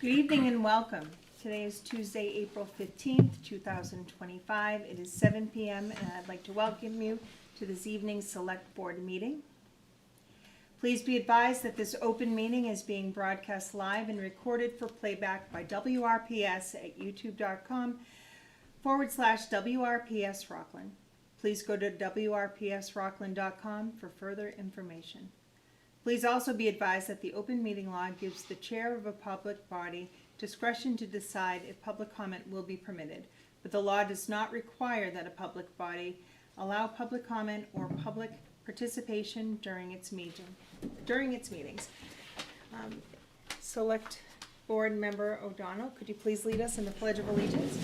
Good evening and welcome. Today is Tuesday, April 15th, 2025. It is 7 p.m. and I'd like to welcome you to this evening's Select Board meeting. Please be advised that this open meeting is being broadcast live and recorded for playback by WRPS at youtube.com/WRPS Rockland. Please go to WRPSRockland.com for further information. Please also be advised that the open meeting law gives the chair of a public body discretion to decide if public comment will be permitted, but the law does not require that a public body allow public comment or public participation during its meetings. Select Board Member O'Donnell, could you please lead us in the Pledge of Allegiance?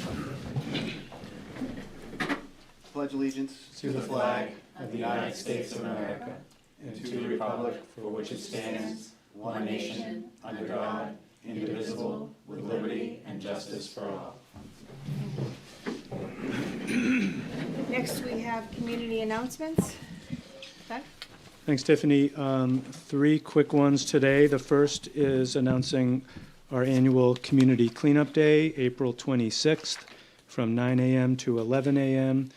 Pledge allegiance to the flag of the United States of America and to the republic for which it stands, one nation, under God, indivisible, with liberty and justice for all. Next, we have community announcements. Doug? Thanks, Tiffany. Three quick ones today. The first is announcing our annual Community Cleanup Day, April 26th, from 9 a.m. to 11 a.m.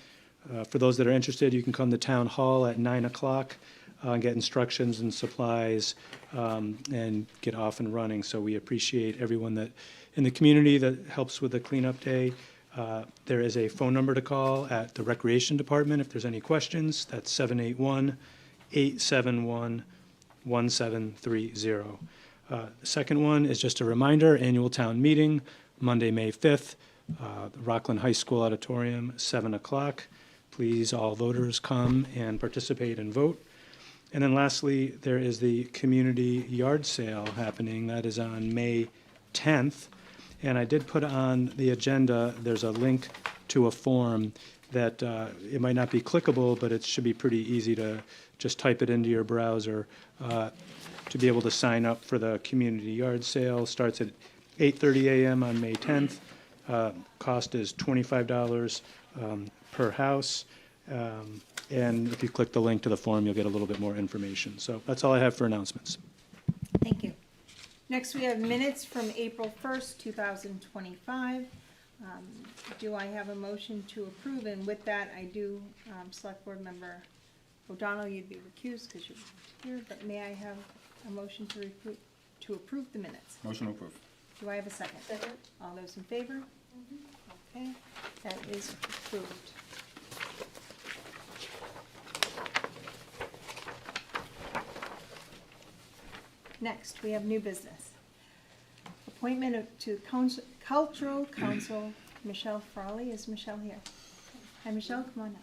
For those that are interested, you can come to Town Hall at 9 o'clock. Get instructions and supplies and get off and running. So we appreciate everyone that in the community that helps with the cleanup day. There is a phone number to call at the Recreation Department if there's any questions. That's 781-871-1730. The second one is just a reminder, annual town meeting, Monday, May 5th, the Rockland High School Auditorium, 7 o'clock. Please, all voters, come and participate and vote. And then lastly, there is the community yard sale happening. That is on May 10th. And I did put on the agenda, there's a link to a form that it might not be clickable, but it should be pretty easy to just type it into your browser to be able to sign up for the community yard sale. Starts at 8:30 a.m. on May 10th. Cost is $25 per house. And if you click the link to the form, you'll get a little bit more information. So that's all I have for announcements. Thank you. Next, we have minutes from April 1st, 2025. Do I have a motion to approve? And with that, I do, Select Board Member O'Donnell, you'd be recused because you're here, but may I have a motion to approve the minutes? Motion to approve. Do I have a second? Second. All those in favor? Okay, that is approved. Next, we have new business. Appointment to Cultural Council, Michelle Frawley. Is Michelle here? Hi, Michelle, come on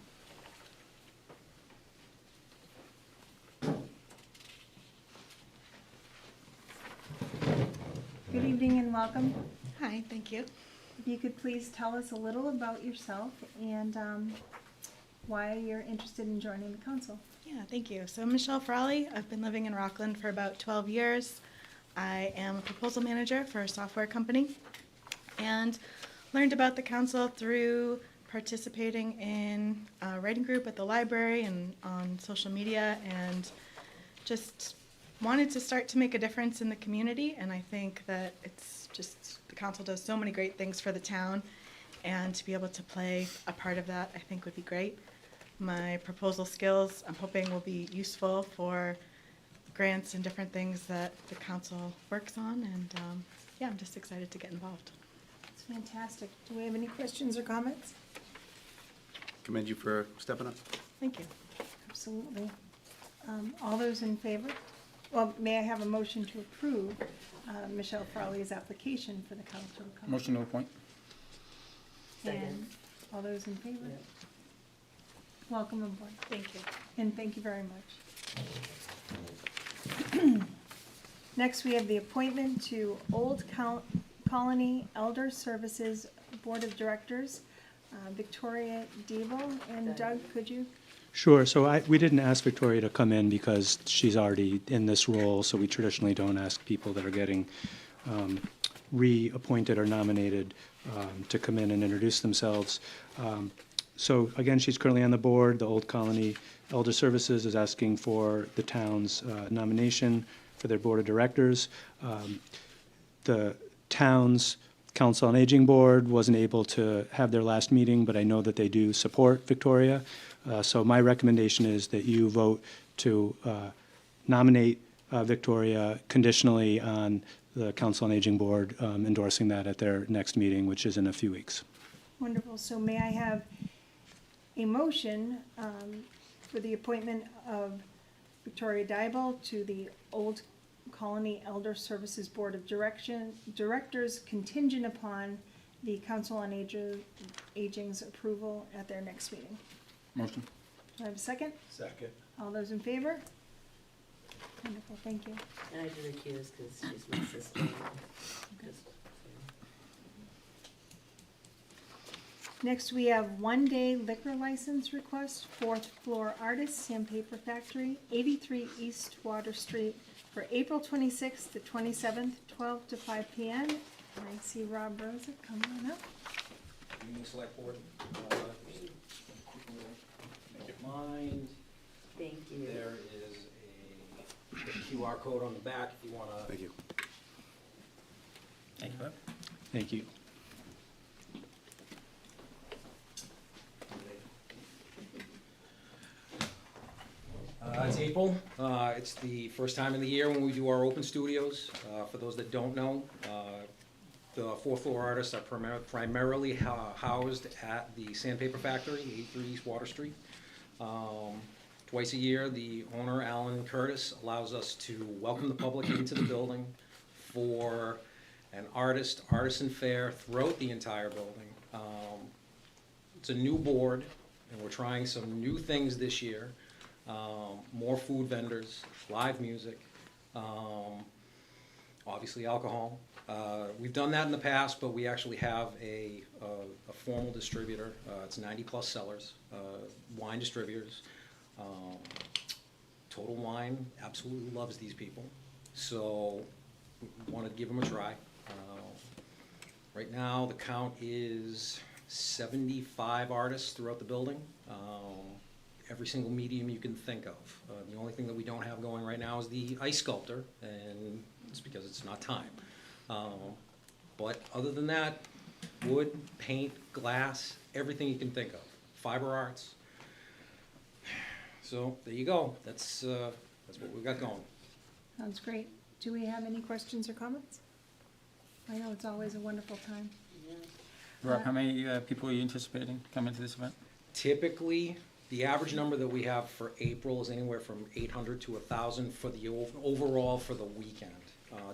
up. Good evening and welcome. Hi, thank you. If you could please tell us a little about yourself and why you're interested in joining the council. Yeah, thank you. So I'm Michelle Frawley. I've been living in Rockland for about 12 years. I am a proposal manager for a software company and learned about the council through participating in a writing group at the library and on social media, and just wanted to start to make a difference in the community. And I think that it's just, the council does so many great things for the town, and to be able to play a part of that I think would be great. My proposal skills, I'm hoping, will be useful for grants and different things that the council works on, and yeah, I'm just excited to get involved. It's fantastic. Do we have any questions or comments? Commend you for stepping up. Thank you. Absolutely. All those in favor? Well, may I have a motion to approve Michelle Frawley's application for the Cultural Council? Motion to appoint. And all those in favor? Yeah. Welcome aboard. Thank you. And thank you very much. Next, we have the appointment to Old Colony Elder Services Board of Directors, Victoria Devel. And Doug, could you? Sure. So we didn't ask Victoria to come in because she's already in this role. So we traditionally don't ask people that are getting reappointed or nominated to come in and introduce themselves. So again, she's currently on the board. The Old Colony Elder Services is asking for the town's nomination for their board of directors. The town's Council on Aging Board wasn't able to have their last meeting, but I know that they do support Victoria. So my recommendation is that you vote to nominate Victoria conditionally on the Council on Aging Board endorsing that at their next meeting, which is in a few weeks. Wonderful. So may I have a motion for the appointment of Victoria Dybel to the Old Colony Elder Services Board of Directors contingent upon the Council on Aging's approval at their next meeting? Motion. Do I have a second? Second. All those in favor? Wonderful, thank you. And I did recuse because she's my sister. Next, we have one-day liquor license request, fourth floor artist, Sandpaper Factory, 83 East Water Street, for April 26th to 27th, 12 to 5 p.m. And I see Rob Rosa coming on up. Evening, Select Board. Make it mind. Thank you. There is a QR code on the back if you want to. Thank you. Thank you, Bob. Thank you. It's April. It's the first time in the year when we do our open studios. For those that don't know, the fourth floor artists are primarily housed at the Sandpaper Factory, 83 East Water Street. Twice a year, the owner, Alan Curtis, allows us to welcome the public into the building for an artisan fair throughout the entire building. It's a new board, and we're trying some new things this year. More food vendors, live music, obviously alcohol. We've done that in the past, but we actually have a formal distributor. It's 90+ sellers, wine distributors. Total Wine absolutely loves these people, so we wanted to give them a try. Right now, the count is 75 artists throughout the building. Every single medium you can think of. The only thing that we don't have going right now is the ice sculptor, and it's because it's not time. But other than that, wood, paint, glass, everything you can think of. Fiber arts. So there you go. That's what we've got going. Sounds great. Do we have any questions or comments? I know it's always a wonderful time. Rob, how many people are you anticipating coming to this event? Typically, the average number that we have for April is anywhere from 800 to 1,000 for the overall for the weekend.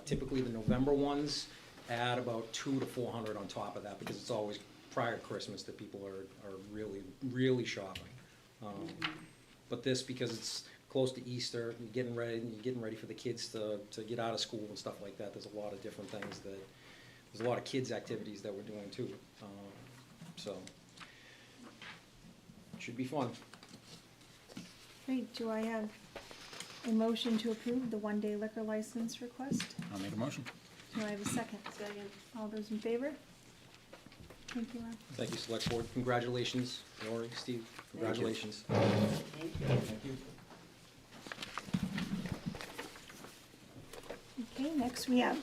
Typically, the November ones add about 200 to 400 on top of that because it's always prior to Christmas that people are really shopping. But this, because it's close to Easter, you're getting ready for the kids to get out of school and stuff like that. There's a lot of different things there's a lot of kids activities that we're doing too. So. Should be fun. Great. Do I have a motion to approve the one-day liquor license request? I'll make a motion. Do I have a second? Second. All those in favor? Thank you, Rob. Thank you, Select Board. Congratulations, Lori, Steve. Congratulations. Thank you. Thank you. Okay, next we have,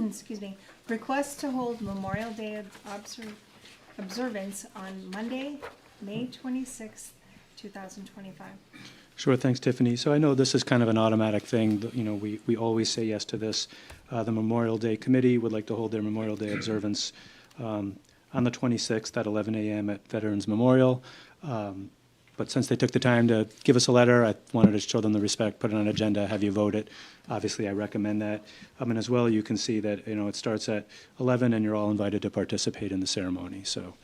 excuse me, request to hold Memorial Day observance on Monday, May 26th, 2025. Sure, thanks, Tiffany. So I know this is kind of an automatic thing. You know, we always say yes to this. The Memorial Day Committee would like to hold their Memorial Day observance on the 26th at 11 a.m. at Veterans Memorial. But since they took the time to give us a letter, I wanted to show them the respect, put it on an agenda, have you vote it. Obviously, I recommend that. And as well, you can see that, you know, it starts at 11 and you're all invited to participate in the ceremony. So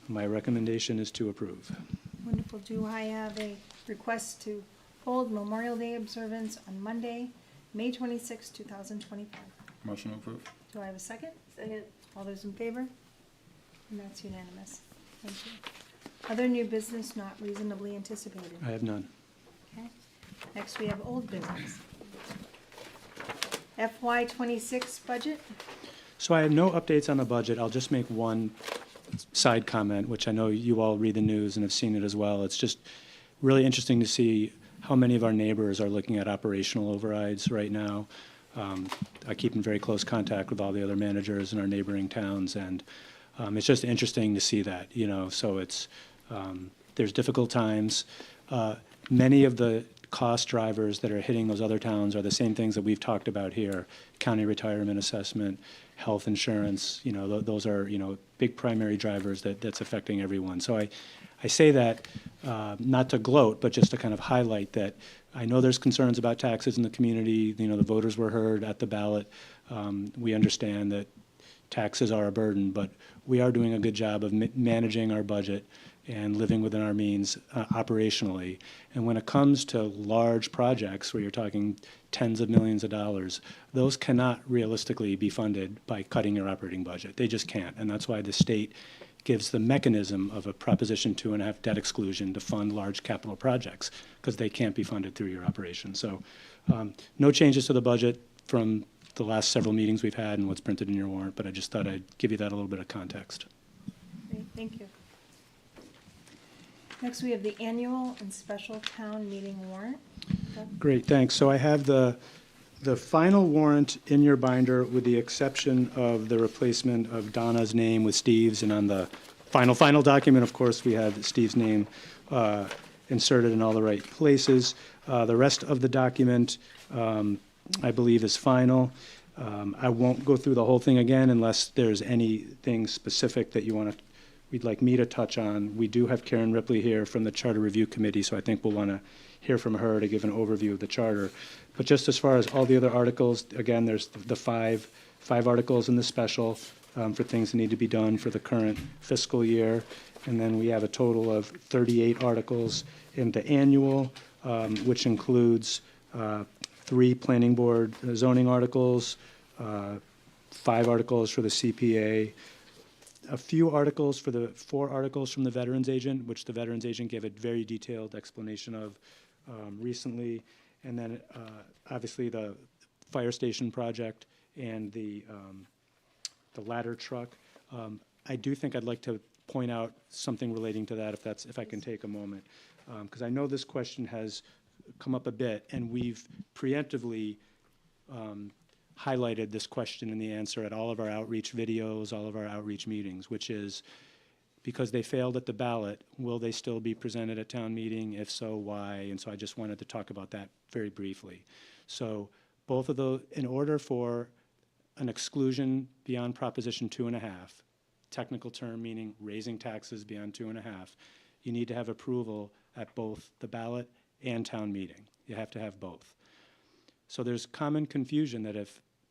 my recommendation is to approve. Wonderful. Do I have a request to hold Memorial Day observance on Monday, May 26th, 2025? Motion to approve. Do I have a second? Second. All those in favor? And that's unanimous. Thank you. Other new business not reasonably anticipated? I have none. Okay. Next, we have old business. FY26 budget. So I have no updates on the budget. I'll just make one side comment, which I know you all read the news and have seen it as well. It's just really interesting to see how many of our neighbors are looking at operational overrides right now. I keep in very close contact with all the other managers in our neighboring towns, and it's just interesting to see that, you know, so it's, there's difficult times. Many of the cost drivers that are hitting those other towns are the same things that we've talked about here: county retirement assessment, health insurance. You know, those are, you know, big primary drivers that's affecting everyone. So I say that not to gloat, but just to kind of highlight that I know there's concerns about taxes in the community. You know, the voters were heard at the ballot. We understand that taxes are a burden, but we are doing a good job of managing our budget and living within our means operationally. And when it comes to large projects where you're talking tens of millions of dollars, those cannot realistically be funded by cutting your operating budget. They just can't. And that's why the state gives the mechanism of a Proposition 2.5 debt exclusion to fund large capital projects, because they can't be funded through your operation. So no changes to the budget from the last several meetings we've had and what's printed in your warrant, but I just thought I'd give you that a little bit of context. Great, thank you. Next, we have the annual and special town meeting warrant. Great, thanks. So I have the final warrant in your binder, with the exception of the replacement of Donna's name with Steve's, and on the final document, of course, we have Steve's name inserted in all the right places. The rest of the document, I believe, is final. I won't go through the whole thing again unless there's anything specific that we'd like me to touch on. We do have Karen Ripley here from the Charter Review Committee, so I think we'll want to hear from her to give an overview of the charter. But just as far as all the other articles, again, there's the five articles in the special for things that need to be done for the current fiscal year. And then we have a total of 38 articles in the annual, which includes 3 planning board zoning articles, 5 articles for the CPA, a few articles for the 4 articles from the veterans agent, which the veterans agent gave a very detailed explanation of recently, and then obviously the fire station project and the ladder truck. I do think I'd like to point out something relating to that, if I can take a moment, because I know this question has come up a bit, and we've preemptively highlighted this question and the answer at all of our outreach videos, all of our outreach meetings, which is, because they failed at the ballot, will they still be presented at town meeting? If so, why? And so I just wanted to talk about that very briefly. So both of those, in order for an exclusion beyond Proposition 2.5, technical term meaning raising taxes beyond 2.5, you need to have approval at both the ballot and town meeting. You have to have both. So there's common confusion that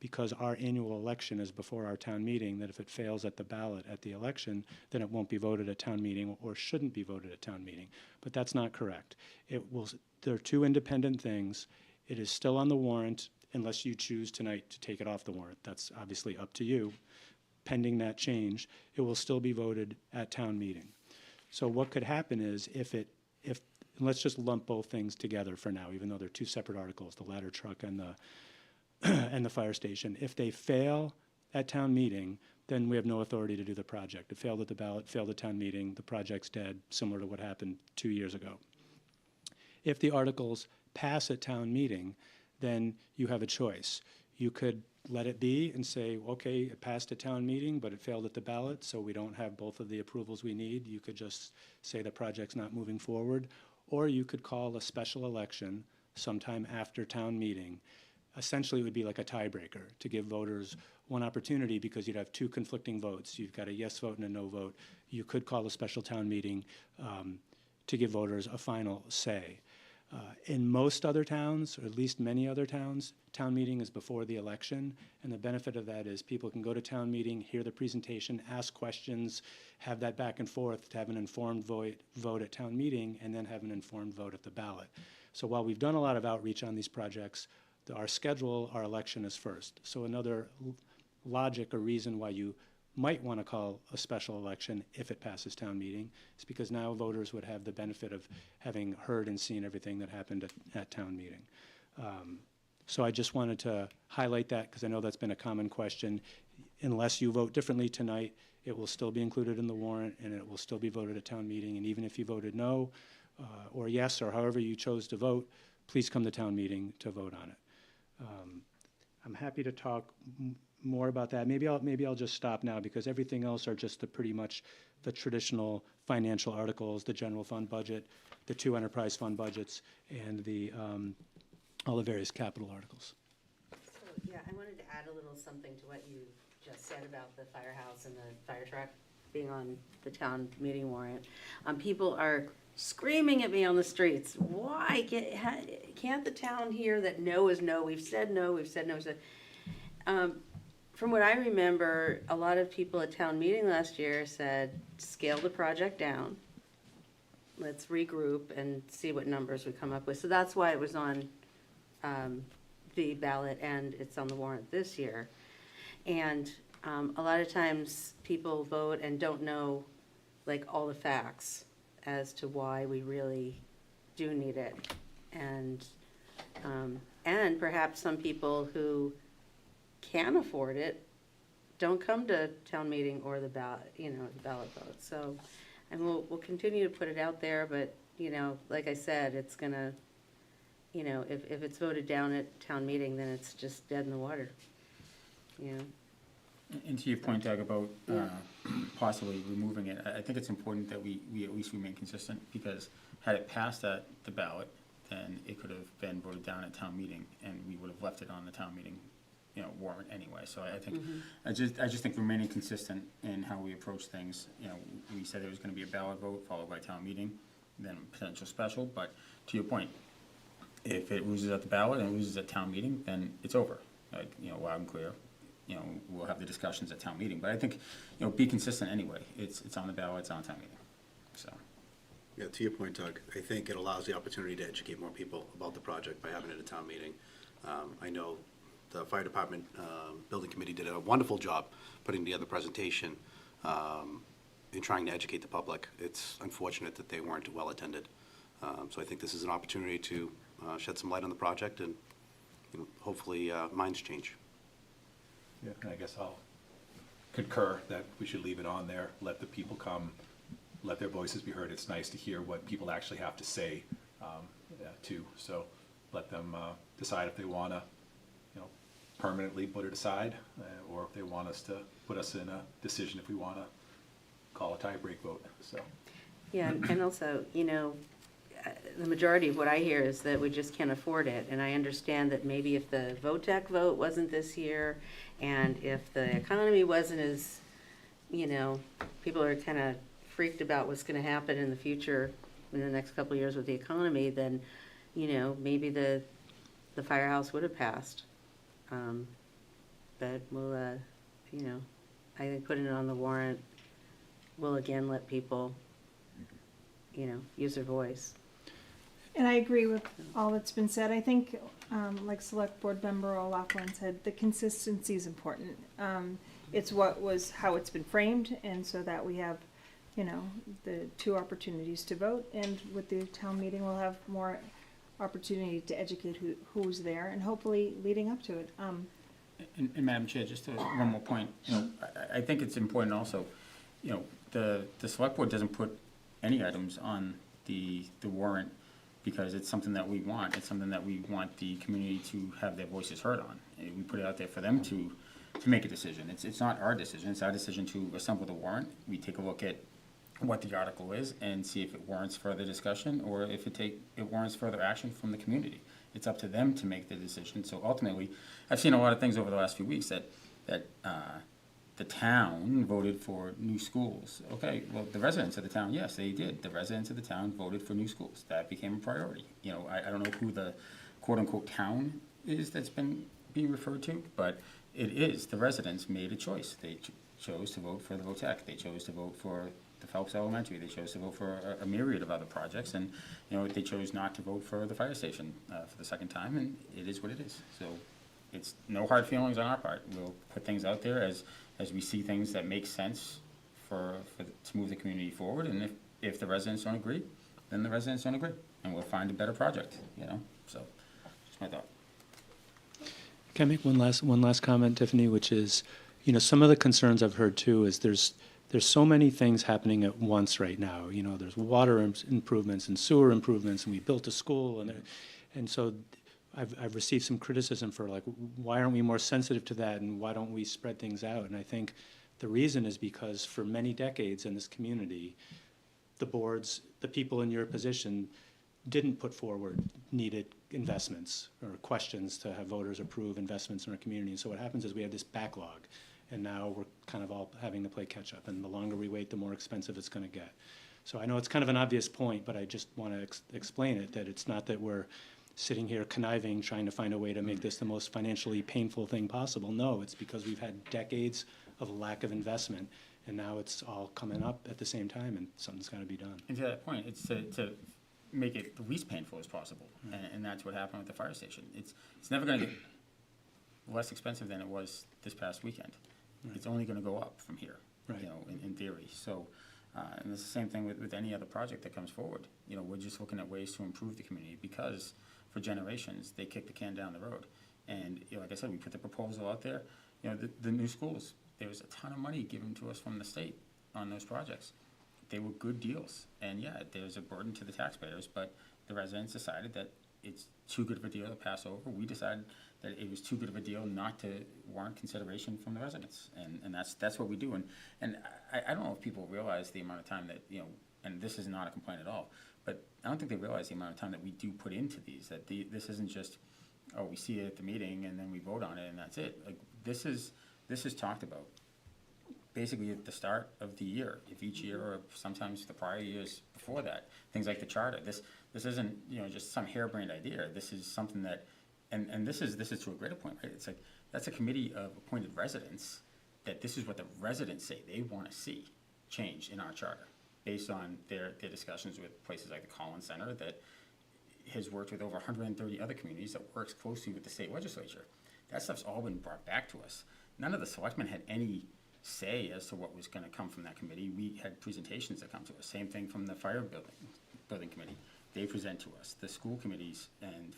because our annual election is before our town meeting, that if it fails at the ballot at the election, then it won't be voted at town meeting or shouldn't be voted at town meeting. But that's not correct. There are 2 independent things. It is still on the warrant unless you choose tonight to take it off the warrant. That's obviously up to you. Pending that change, it will still be voted at town meeting. So what could happen is and let's just lump both things together for now, even though they're 2 separate articles, the ladder truck and the fire station. If they fail at town meeting, then we have no authority to do the project. It failed at the ballot, failed at town meeting, the project's dead, similar to what happened 2 years ago. If the articles pass at town meeting, then you have a choice. You could let it be and say, okay, it passed at town meeting, but it failed at the ballot, so we don't have both of the approvals we need. You could just say the project's not moving forward. Or you could call a special election sometime after town meeting. Essentially, it would be like a tiebreaker to give voters one opportunity, because you'd have 2 conflicting votes. You've got a yes vote and a no vote. You could call a special town meeting to give voters a final say. In most other towns, or at least many other towns, town meeting is before the election, and the benefit of that is people can go to town meeting, hear the presentation, ask questions, have that back and forth to have an informed vote at town meeting, and then have an informed vote at the ballot. So while we've done a lot of outreach on these projects, our schedule, our election is first. So another logic or reason why you might want to call a special election if it passes town meeting is because now voters would have the benefit of having heard and seen everything that happened at town meeting. So I just wanted to highlight that, because I know that's been a common question. Unless you vote differently tonight, it will still be included in the warrant, and it will still be voted at town meeting. And even if you voted no or yes, or however you chose to vote, please come to town meeting to vote on it. I'm happy to talk more about that. Maybe I'll just stop now, because everything else are just pretty much the traditional financial articles, the general fund budget, the 2 enterprise fund budgets, and all the various capital articles. So, yeah, I wanted to add a little something to what you just said about the firehouse and the fire truck being on the town meeting warrant. People are screaming at me on the streets, why can't the town hear that no is no? We've said no, we've said no, we've said. From what I remember, a lot of people at town meeting last year said, scale the project down. Let's regroup and see what numbers we come up with. So that's why it was on the ballot and it's on the warrant this year. And a lot of times people vote and don't know like all the facts as to why we really do need it. And perhaps some people who can afford it don't come to town meeting or the ballot, the ballot vote. So, and we'll continue to put it out there, but, like I said, it's gonna, if it's voted down at town meeting, then it's just dead in the water, And to your point, Doug, about possibly removing it, I think it's important that we at least remain consistent, because had it passed at the ballot, then it could have been voted down at town meeting, and we would have left it on the town meeting, warrant anyway. So I think, I just think remaining consistent in how we approach things. We said there was gonna be a ballot vote followed by town meeting, then potential special, but to your point, if it loses at the ballot and it loses at town meeting, then it's over, loud and clear. We'll have the discussions at town meeting, but I think, be consistent anyway. It's on the ballot, it's on town meeting, so. Yeah, to your point, Doug, I think it allows the opportunity to educate more people about the project by having it at a town meeting. I know the fire department building committee did a wonderful job putting together a presentation in trying to educate the public. It's unfortunate that they weren't well attended. So I think this is an opportunity to shed some light on the project and hopefully minds change. Yeah, and I guess I'll concur that we should leave it on there, let the people come, let their voices be heard. It's nice to hear what people actually have to say, too. So let them decide if they want to, permanently put it aside, or if they want us to put us in a decision if we want to call a tie-break vote, so. Yeah, and also, the majority of what I hear is that we just can't afford it. And I understand that maybe if the VOTEC vote wasn't this year, and if the economy wasn't as, people are kind of freaked about what's going to happen in the future in the next couple of years with the economy, then, maybe the firehouse would have passed. But we'll, I think putting it on the warrant will again let people, use their voice. And I agree with all that's been said. I think, like Select Board Member O'Loughlin said, the consistency is important. It's how it's been framed, and so that we have, the 2 opportunities to vote, and with the town meeting, we'll have more opportunity to educate who's there, and hopefully leading up to it. And Madam Chair, just one more point, I think it's important also, the select board doesn't put any items on the warrant because it's something that we want. It's something that we want the community to have their voices heard on. And we put it out there for them to make a decision. It's not our decision, it's our decision to assemble the warrant. We take a look at what the article is and see if it warrants further discussion or if it warrants further action from the community. It's up to them to make the decision. So ultimately, I've seen a lot of things over the last few weeks that the town voted for new schools. Okay, well, the residents of the town, yes, they did. The residents of the town voted for new schools. That became a priority. I don't know who the quote-unquote town is that's been being referred to, but it is. The residents made a choice. They chose to vote for the VOTEC. They chose to vote for the Phelps Elementary. They chose to vote for a myriad of other projects, and they chose not to vote for the fire station for the second time, and it is what it is. So it's no hard feelings on our part. We'll put things out there as we see things that make sense to move the community forward, and if the residents don't agree, then the residents don't agree, and we'll find a better project. So just my thought. Can I make one last comment, Tiffany, which is, some of the concerns I've heard too is there's so many things happening at once right now. There's water improvements and sewer improvements, and we built a school, and so I've received some criticism for like, why aren't we more sensitive to that and why don't we spread things out? And I think the reason is because for many decades in this community, the boards, the people in your position didn't put forward needed investments or questions to have voters approve investments in our community. And so what happens is we have this backlog, and now we're kind of all having to play catch up. And the longer we wait, the more expensive it's going to get. So I know it's kind of an obvious point, but I just want to explain it, that it's not that we're sitting here conniving, trying to find a way to make this the most financially painful thing possible. No, it's because we've had decades of lack of investment, and now it's all coming up at the same time, and something's got to be done. And to that point, it's to make it the least painful as possible, and that's what happened with the fire station. It's never gonna get less expensive than it was this past weekend. Right. It's only gonna go up from here, Right. you know, in theory. So, and it's the same thing with any other project that comes forward. You know, we're just looking at ways to improve the community, because for generations, they kicked the can down the road. And, you know, like I said, we put the proposal out there, you know, the new schools, there was a ton of money given to us from the state on those projects. They were good deals, and yeah, there's a burden to the taxpayers, but the residents decided that it's too good of a deal to pass over. We decided that it was too good of a deal not to warrant consideration from the residents, and that's what we do. And I don't know if people realize the amount of time that, you know, and this is not a complaint at all, but I don't think they realize the amount of time that we do put into these, that this isn't just, oh, we see it at the meeting and then we vote on it and that's it. Like, this is talked about basically at the start of the year, if each year or sometimes the prior years before that. Things like the charter. This isn't, you know, just some harebrained idea. This is something that, and this is to a greater point, right? It's like, that's a committee of appointed residents, that this is what the residents say they want to see change in our charter, based on their discussions with places like the Collins Center, that has worked with over 130 other communities, that works closely with the state legislature. That stuff's all been brought back to us. None of the selectmen had any say as to what was going to come from that committee. We had presentations that come to us. Same thing from the fire building committee. They present to us. The school committees and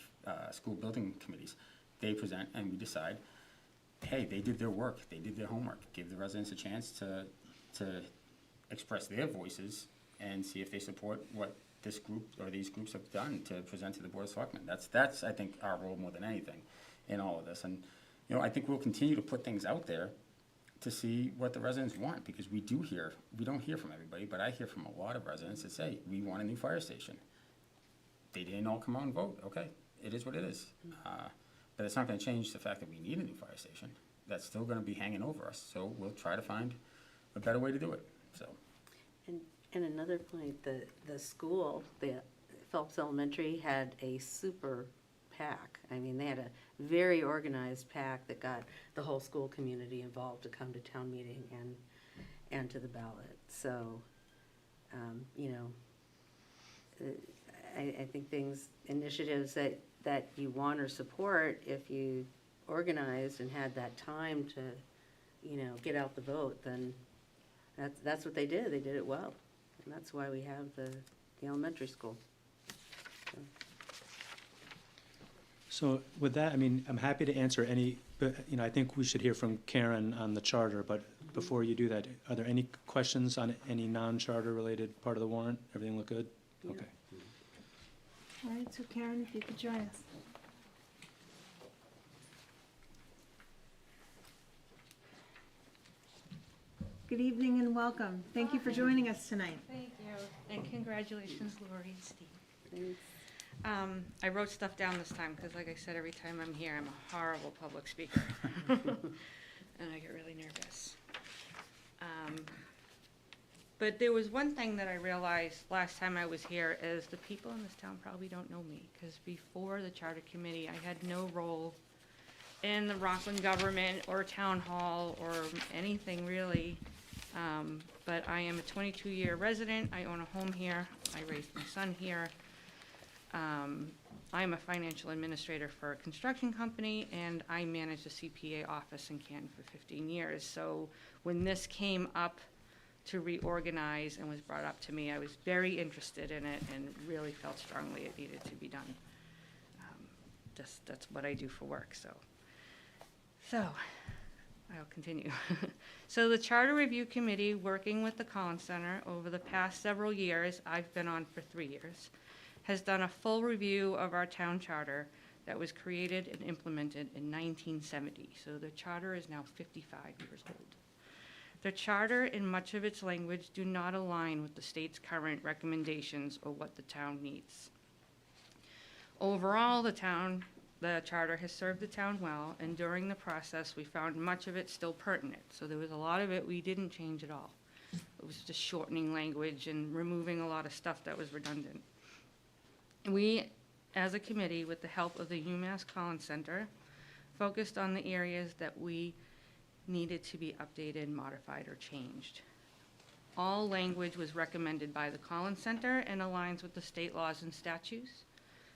school building committees, they present, and we decide, hey, they did their work. They did their homework. Give the residents a chance to express their voices and see if they support what this group or these groups have done to present to the Board of Selectmen. That's I think our role more than anything in all of this. And, you know, I think we'll continue to put things out there to see what the residents want, because we don't hear from everybody, but I hear from a lot of residents that say, we want a new fire station. They didn't all come out and vote. Okay, it is what it is. But it's not gonna change the fact that we need a new fire station. That's still gonna be hanging over us, so we'll try to find a better way to do it, so. And another point, the school, the Phelps Elementary had a super PAC. I mean, they had a very organized PAC that got the whole school community involved to come to town meeting and to the ballot. So, you know, I think initiatives that you want or support, if you organized and had that time to, you know, get out the vote, then that's what they did. They did it well. And that's why we have the elementary school. So with that, I mean, I'm happy to answer any, but, you know, I think we should hear from Karen on the charter, but before you do that, are there any questions on any non-charter related part of the warrant? Everything look good? Yeah. Okay. All right, so Karen, if you could join us. Good evening and welcome. Thank you for joining us tonight. Thank you, and congratulations, Lori and Steve. Thanks. I wrote stuff down this time, because like I said, every time I'm here, I'm a horrible public speaker. And I get really nervous. But there was one thing that I realized last time I was here, is the people in this town probably don't know me, because before the charter committee, I had no role in the Rockland government or town hall or anything really. But I am a 22-year resident. I own a home here. I raised my son here. I'm a financial administrator for a construction company, and I managed a CPA office in Canton for 15 years. So when this came up to reorganize and was brought up to me, I was very interested in it and really felt strongly it needed to be done. That's what I do for work, so I'll continue. So the Charter Review Committee, working with the Collins Center over the past several years, I've been on for 3 years, has done a full review of our town charter that was created and implemented in 1970. So the charter is now 55 years old. The charter and much of its language do not align with the state's current recommendations or what the town needs. Overall, the charter has served the town well, and during the process, we found much of it still pertinent. So there was a lot of it we didn't change at all. It was just shortening language and removing a lot of stuff that was redundant. We, as a committee, with the help of the UMass Collins Center, focused on the areas that we needed to be updated, modified, or changed. All language was recommended by the Collins Center and aligns with the state laws and statutes.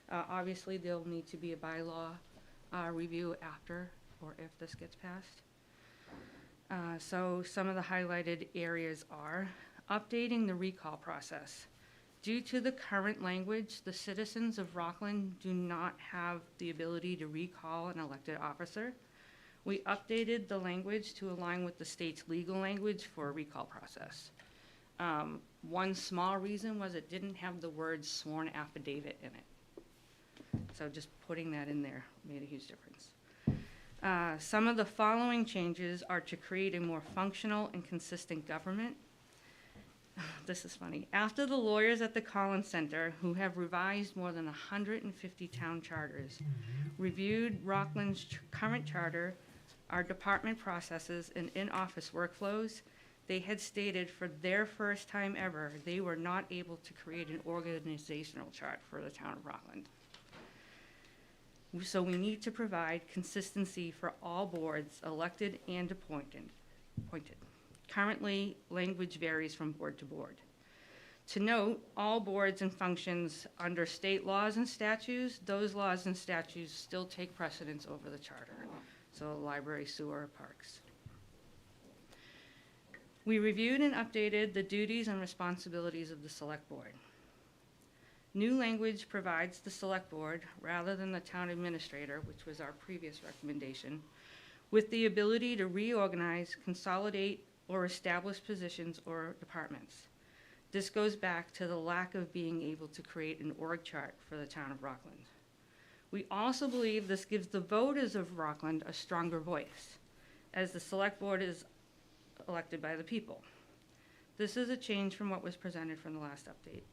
Obviously, there'll need to be a bylaw review after or if this gets passed. So some of the highlighted areas are updating the recall process. Due to the current language, the citizens of Rockland do not have the ability to recall an elected officer. We updated the language to align with the state's legal language for a recall process. One small reason was it didn't have the word sworn affidavit in it. So just putting that in there made a huge difference. Some of the following changes are to create a more functional and consistent government. This is funny. After the lawyers at the Collins Center, who have revised more than 150 town charters, reviewed Rockland's current charter, our department processes, and in-office workflows, they had stated for their first time ever, they were not able to create an organizational chart for the town of Rockland. So we need to provide consistency for all boards, elected and appointed. Currently, language varies from board to board. To note, all boards and functions under state laws and statutes, those laws and statutes still take precedence over the charter. So library, sewer, parks. We reviewed and updated the duties and responsibilities of the select board. New language provides the select board, rather than the town administrator, which was our previous recommendation, with the ability to reorganize, consolidate, or establish positions or departments. This goes back to the lack of being able to create an org chart for the town of Rockland. We also believe this gives the voters of Rockland a stronger voice, as the select board is elected by the people. This is a change from what was presented from the last update.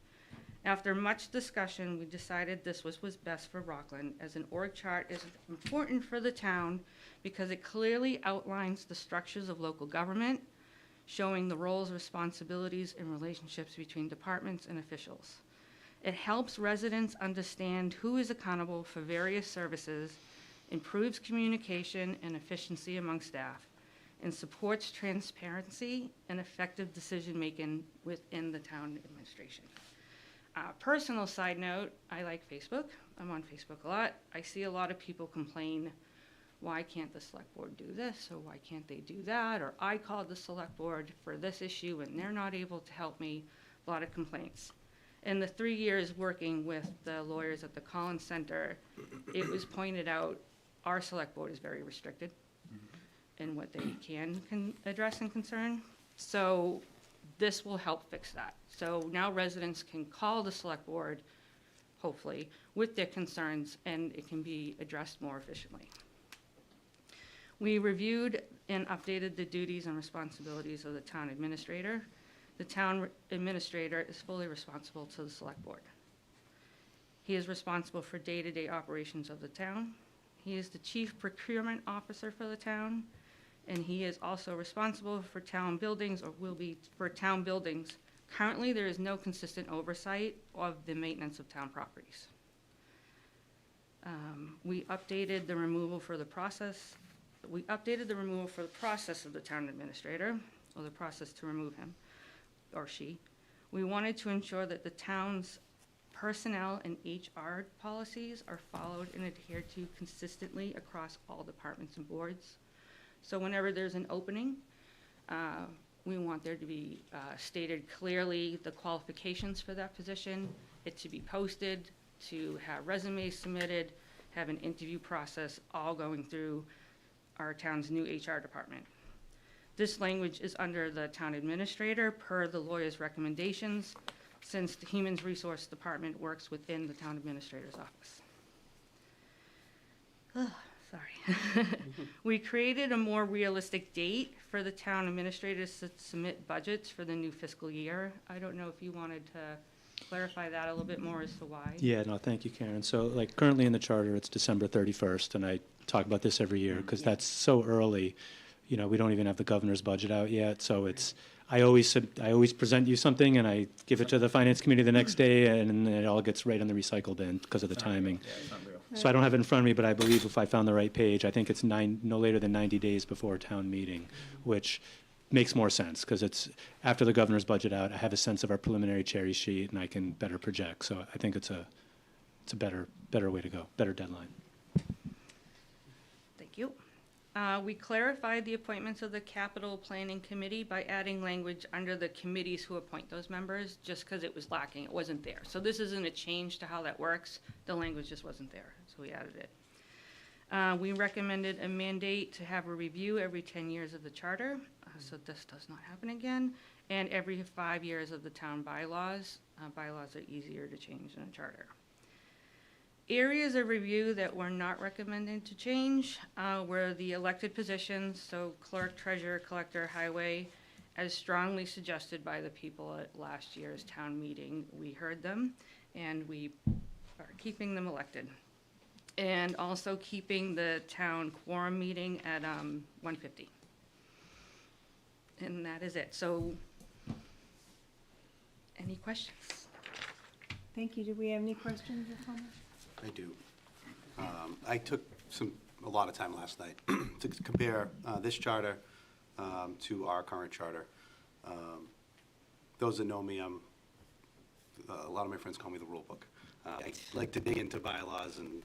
After much discussion, we decided this was best for Rockland, as an org chart is important for the town because it clearly outlines the structures of local government, showing the roles, responsibilities, and relationships between departments and officials. It helps residents understand who is accountable for various services, improves communication and efficiency among staff, and supports transparency and effective decision-making within the town administration. Personal side note, I like Facebook. I'm on Facebook a lot. I see a lot of people complain, why can't the select board do this, or why can't they do that, or I called the select board for this issue and they're not able to help me. A lot of complaints. In the 3 years working with the lawyers at the Collins Center, it was pointed out our select board is very restricted in what they can address and concern. So this will help fix that. So now residents can call the select board, hopefully, with their concerns, and it can be addressed more efficiently. We reviewed and updated the duties and responsibilities of the town administrator. The town administrator is fully responsible to the select board. He is responsible for day-to-day operations of the town. He is the chief procurement officer for the town, and he is also responsible for town buildings, or will be for town buildings. Currently, there is no consistent oversight of the maintenance of town properties. We updated the removal for the process. We updated the removal for the process of the town administrator, or the process to remove him or she. We wanted to ensure that the town's personnel and HR policies are followed and adhered to consistently across all departments and boards. So whenever there's an opening, we want there to be stated clearly the qualifications for that position, it to be posted, to have resumes submitted, have an interview process, all going through our town's new HR department. This language is under the town administrator per the lawyer's recommendations, since the Human Resource Department works within the town administrator's office. Sorry. We created a more realistic date for the town administrators to submit budgets for the new fiscal year. I don't know if you wanted to clarify that a little bit more as to why. Yeah, no, thank you, Karen. So like currently in the charter, it's December 31st, and I talk about this every year because that's so early. You know, we don't even have the governor's budget out yet, so it's, I always present you something and I give it to the finance committee the next day and it all gets right on the recycle bin because of the timing. Yeah, it's not real. So I don't have it in front of me, but I believe if I found the right page, I think it's no later than 90 days before a town meeting, which makes more sense because it's after the governor's budget out. I have a sense of our preliminary cherry sheet and I can better project. So I think it's a better way to go, better deadline. Thank you. We clarified the appointments of the capital planning committee by adding language under the committees who appoint those members, just because it was lacking, it wasn't there. So this isn't a change to how that works, the language just wasn't there, so we added it. We recommended a mandate to have a review every 10 years of the charter, so this does not happen again, and every 5 years of the town bylaws. Bylaws are easier to change than a charter. Areas of review that we're not recommending to change were the elected positions, so clerk, treasurer, collector, highway, as strongly suggested by the people at last year's town meeting. We heard them, and we are keeping them elected. And also keeping the town quorum meeting at 1:50. And that is it. So, any questions? Thank you. Do we have any questions or comments? I do. I took a lot of time last night to compare this charter to our current charter. Those that know me, a lot of my friends call me the rule book. I like to dig into bylaws and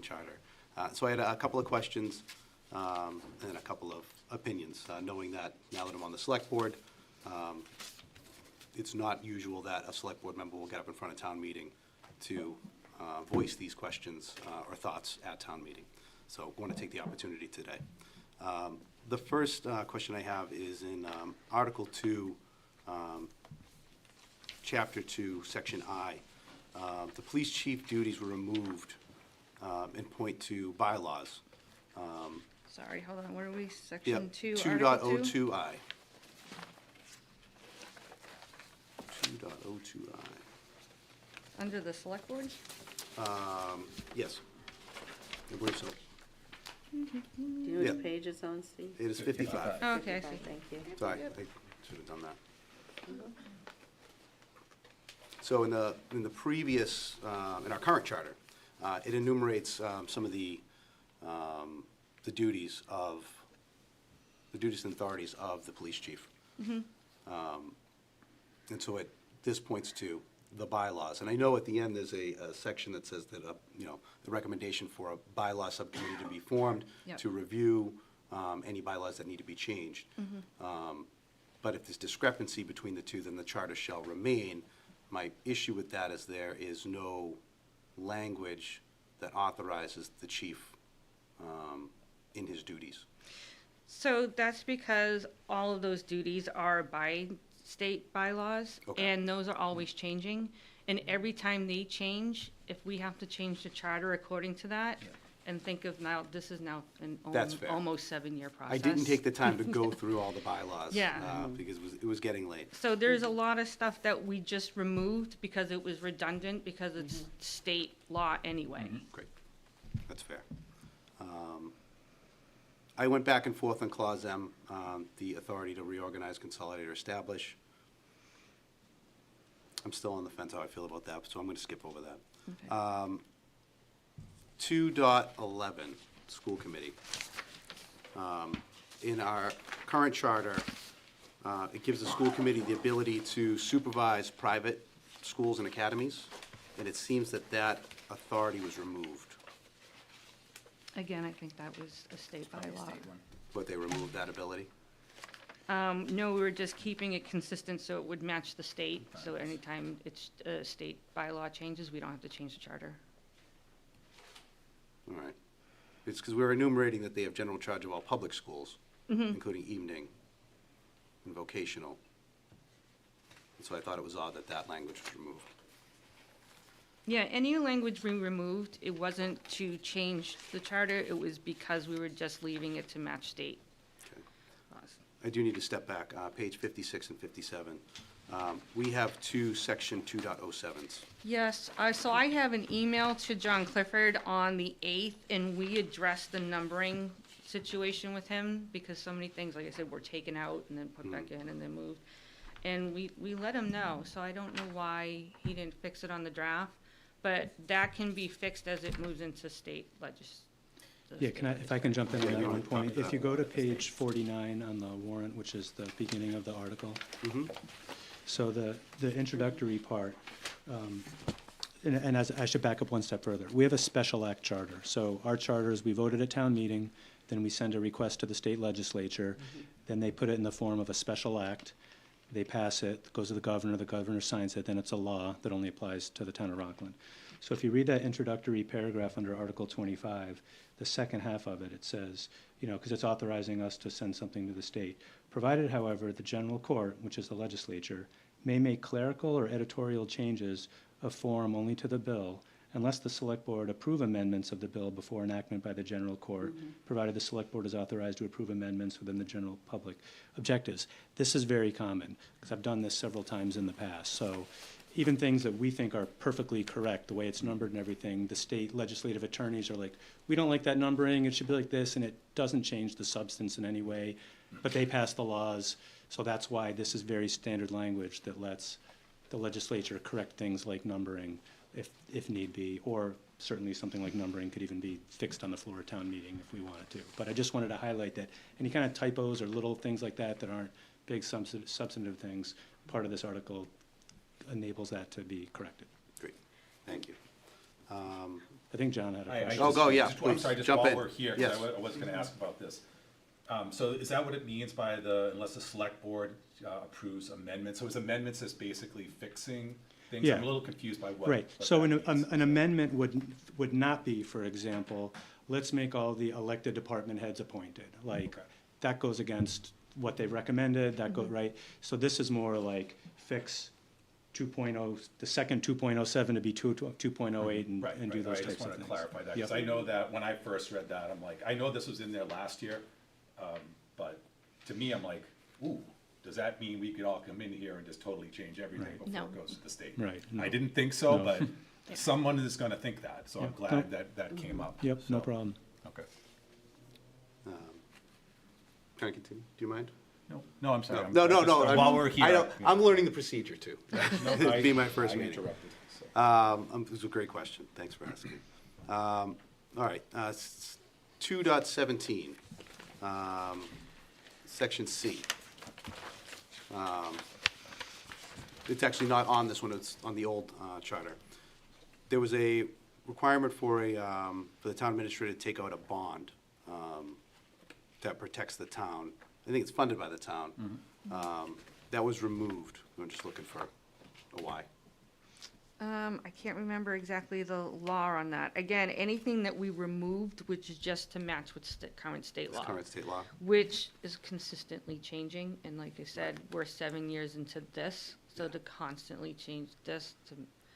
charter. So I had a couple of questions and a couple of opinions, knowing that now that I'm on the select board, it's not usual that a select board member will get up in front of town meeting to voice these questions or thoughts at town meeting. So I want to take the opportunity today. The first question I have is in Article 2, Chapter 2, Section I. The police chief duties were removed in point 2 bylaws. Sorry, hold on, where are we? Yep, Section 2, Article 2? 2.02I. 2.02I. Under the select board? Yes, I believe so. Do you know Yeah. which page it's on, Steve? It is 55. Oh, okay, I see. 55, thank you. Sorry, I should have done that. So in the previous, in our current charter, it enumerates some of the duties and authorities of the police chief. And so this points to the bylaws. And I know at the end, there's a section that says that, the recommendation for a bylaw subcommittee to be formed Yep. to review any bylaws that need to be changed. But if there's discrepancy between the two, then the charter shall remain. My issue with that is there is no language that authorizes the chief in his duties. So that's because all of those duties are by state bylaws, Okay. and those are always changing. And every time they change, if we have to change the charter according to that, and think of now, this is now an That's fair. almost 7-year process. I didn't take the time to go through all the bylaws. Yeah. Because it was getting late. So there's a lot of stuff that we just removed because it was redundant, because it's state law anyway. Great, that's fair. I went back and forth on Clause M, the authority to reorganize, consolidate, or establish. I'm still on the fence how I feel about that, so I'm going to skip over that. Okay. 2.11, school committee. In our current charter, it gives the school committee the ability to supervise private schools and academies, and it seems that that authority was removed. Again, I think that was a state Probably a bylaw. state one. But they removed that ability? No, we were just keeping it consistent so it would match the state. So anytime it's state bylaw changes, we don't have to change the charter. All right. It's because we're enumerating that they have general charge of all public schools, including evening and vocational. And so I thought it was odd that that language was removed. Yeah, any language we removed, it wasn't to change the charter, it was because we were just leaving it to match state Okay. laws. I do need to step back, page 56 and 57. We have two section 2.07s. Yes, so I have an email to John Clifford on the 8th, and we addressed the numbering situation with him, because so many things, like I said, were taken out and then put back in and then moved. And we let him know, so I don't know why he didn't fix it on the draft, but that can be fixed as it moves into state legis. the Yeah, state if I can jump in Yeah, on you that wanna one point. talk If you go to page 49 on the warrant, which is the beginning of the article, so the introductory part, and as, I should back up one step further. We have a special act charter. So our charters, we voted at town meeting, then we send a request to the state legislature, then they put it in the form of a special act. They pass it, goes to the governor signs it, then it's a law that only applies to the town of Rockland. So if you read that introductory paragraph under Article 25, the second half of it, it says, because it's authorizing us to send something to the state. Provided, however, the general court, which is the legislature, may make clerical or editorial changes of form only to the bill unless the select board approve amendments of the bill before enactment by the general court, provided the select board is authorized to approve amendments within the general public objectives. This is very common, because I've done this several times in the past. So even things that we think are perfectly correct, the way it's numbered and everything, the state legislative attorneys are like, we don't like that numbering, it should be like this, and it doesn't change the substance in any way, but they pass the laws. So that's why this is very standard language that lets the legislature correct things like numbering if need be, or certainly something like numbering could even be fixed on the floor of town meeting if we wanted to. But I just wanted to highlight that any kind of typos or little things like that that aren't big substantive things, part of this article enables that to be corrected. Great, thank you. I think John had a question. Oh, go, yeah, I'm please, sorry, just jump while in. we're here, 'cause Yes. I was gonna ask about this. So is that what it means by unless the select board approves amendments? So is amendments just basically fixing things? Yeah. I'm a little confused by what. Right, what so that means. an amendment would not be, for example, let's make all the elected department heads appointed. Like, Okay. that goes against what they've recommended, that goes, right? So this is more like fix 2.0, the second 2.07 to be 2.08 and Right, do those I types just of wanted things. to clarify that, Yep. because I know that when I first read that, I'm like, I know this was in there last year, but to me, I'm like, ooh, does that mean we could all come in here and just totally change everything Right. before No. it goes to the state? Right, no. I didn't think so, No. but someone is gonna think that, so I'm Yep. glad that came up. Yep, no so, problem. Okay. Can I continue? Do you mind? No, I'm sorry. No, While we're here. I don't, I'm learning the procedure too. It'd be my first I meeting. interrupted, so. This was a great question. Thanks for asking. All right, 2.17, section C. It's actually not on this one, it's on the old charter. There was a requirement for the town administrator to take out a bond that protects the town. I think it's funded by the town. That was removed. I'm just looking for a why. I can't remember exactly the law on that. Again, anything that we removed, which is just to match with current state It's law, current state law. which is consistently changing. And like I said, we're 7 years into this, so to constantly change this,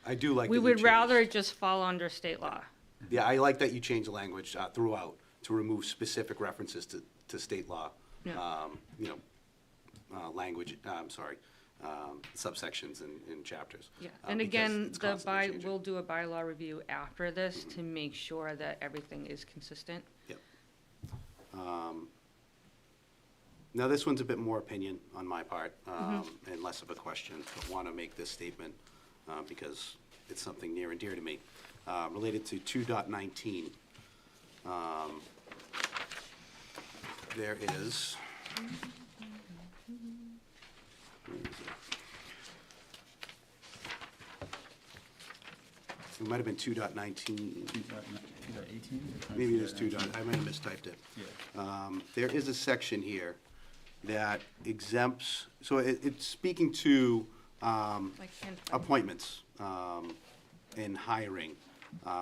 I do like that we you would changed- rather it just fall under state law. Yeah, I like that you changed the language throughout to remove specific references to state law. Yeah. Language, subsections and chapters. Yeah, because and again, it's constantly changing. we'll do a bylaw review after this to make sure that everything is consistent. Yep. Now, this one's a bit more opinion on my part, and less of a question, but want to make this statement because it's something near and dear to me. Related to 2.19, there is, where is it? It might have been 2.19. Maybe it is 2. I might have mistyped it. There is a section here that exempts, so it's speaking to Like Ken- appointments and hiring